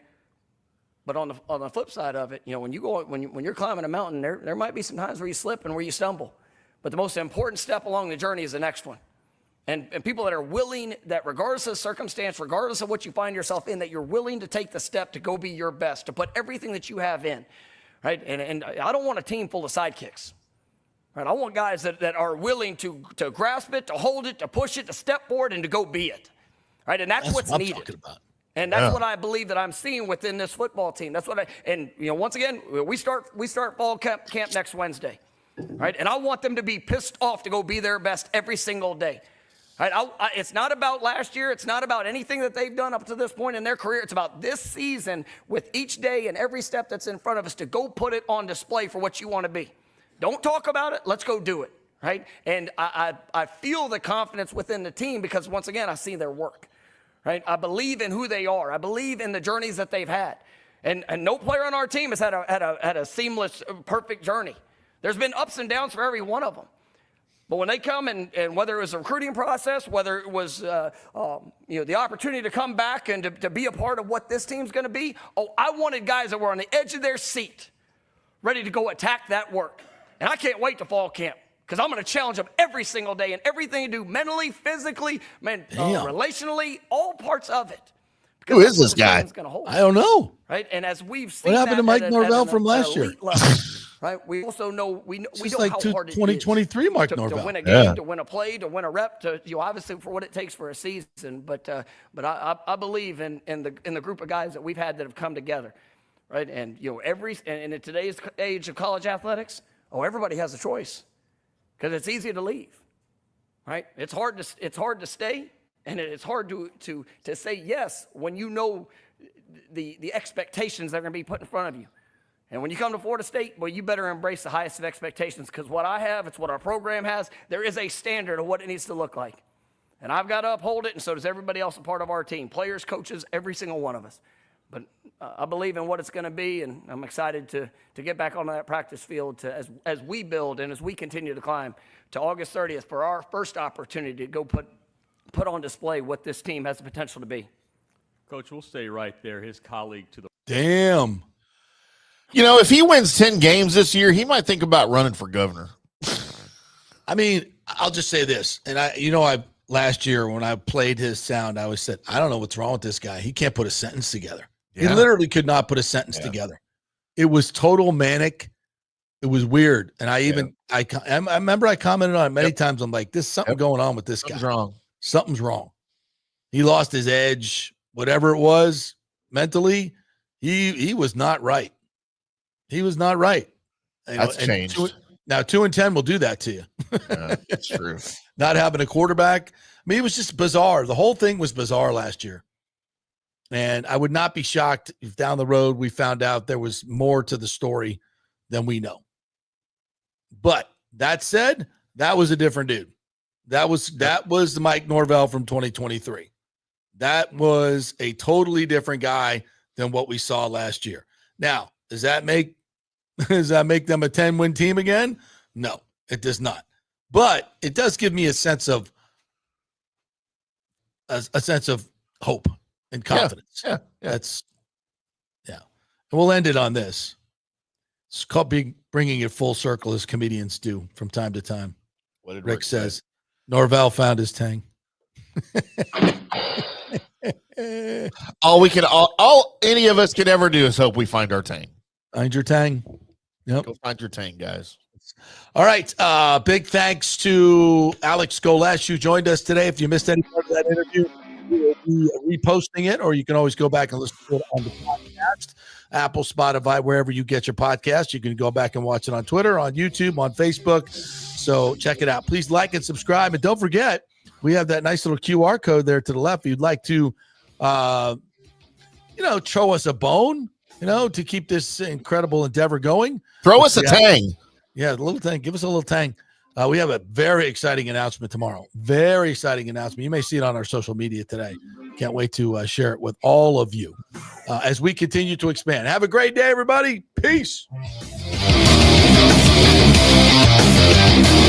But on the flip side of it, when you're climbing a mountain, there might be some times where you slip and where you stumble. But the most important step along the journey is the next one. And people that are willing, that regardless of circumstance, regardless of what you find yourself in, that you're willing to take the step to go be your best, to put everything that you have in, right? And I don't want a team full of sidekicks. Right, I want guys that are willing to grasp it, to hold it, to push it, to step forward, and to go be it. Right, and that's what's needed. Talking about. And that's what I believe that I'm seeing within this football team. That's what once again, we start fall camp next Wednesday. Right, and I want them to be pissed off to go be their best every single day. Right, it's not about last year. It's not about anything that they've done up to this point in their career. It's about this season, with each day and every step that's in front of us, to go put it on display for what you want to be. Don't talk about it. Let's go do it, right? And I feel the confidence within the team because, once again, I see their work, right? I believe in who they are. I believe in the journeys that they've had. And no player on our team has had a seamless, perfect journey. There's been ups and downs for every one of them. But when they come and whether it was a recruiting process, whether it was the opportunity to come back and to be a part of what this team's going to be, I wanted guys that were on the edge of their seat, ready to go attack that work. And I can't wait to fall camp because I'm going to challenge them every single day in everything you do, mentally, physically, relationally, all parts of it. Because who is this guy? I don't know. Right, and as we've seen, what happened to Mike Norvell from last year? Level, right, we also know we know like how hard it is 2023 Mike Norvell to win a game, to win a play, to win a rep, to obviously for what it takes for a season. But I believe in the group of guys that we've had that have come together, right? And and in today's age of college athletics. Everybody has a choice because it's easy to leave, right? It's hard to stay, and it's hard to say yes when you know the expectations that are going to be put in front of you. And when you come to Florida State, well, you better embrace the highest of expectations because what I have, it's what our program has. There is a standard of what it needs to look like, and I've got to uphold it, and so does everybody else a part of our team, players, coaches, every single one of us. But I believe in what it's going to be, and I'm excited to get back onto that practice field as we build and as we continue to climb to August 30th for our first opportunity to go put on display what this team has the potential to be. Coach, we'll stay right there. His colleague to the damn. If he wins 10 games this year, he might think about running for governor. I mean, I'll just say this, and last year when I played his sound, I always said, I don't know what's wrong with this guy. He can't put a sentence together. Yeah. He literally could not put a sentence together. It was total manic. It was weird. And I remember I commented on it many times. I'm like, there's something going on with this guy. Something's wrong. He lost his edge, whatever it was mentally. He was not right. He was not right. That's changed. 2-10 will do that to you. That's true. Not having a quarterback. I mean, it was just bizarre. The whole thing was bizarre last year. And I would not be shocked if down the road we found out there was more to the story than we know. But that said, that was a different dude. That was the Mike Norvell from 2023. That was a totally different guy than what we saw last year. Now, does that make them a 10-win team again? No, it does not. But it does give me a sense of hope and confidence. Yeah. And we'll end it on this. It's called bringing it full circle, as comedians do from time to time. What did Rick says? Norvell found his tang. All any of us can ever do is hope we find our tang. Find your tang. Yep. Go find your tang, guys. All right. Big thanks to Alex Golesh, who joined us today. If you missed any part of that interview, we will be reposting it, or you can always go back and listen to it on the podcast. Apple, Spotify, wherever you get your podcast. You can go back and watch it on Twitter, on YouTube, on Facebook. So check it out. Please like and subscribe. And don't forget, we have that nice little QR code there to the left. If you'd like to, throw us a bone, to keep this incredible endeavor going. Throw us a tang. Yeah, a little tang. Give us a little tang. We have a very exciting announcement tomorrow. Very exciting announcement. You may see it on our social media today. Can't wait to share it with all of you as we continue to expand. Have a great day, everybody. Peace. Show.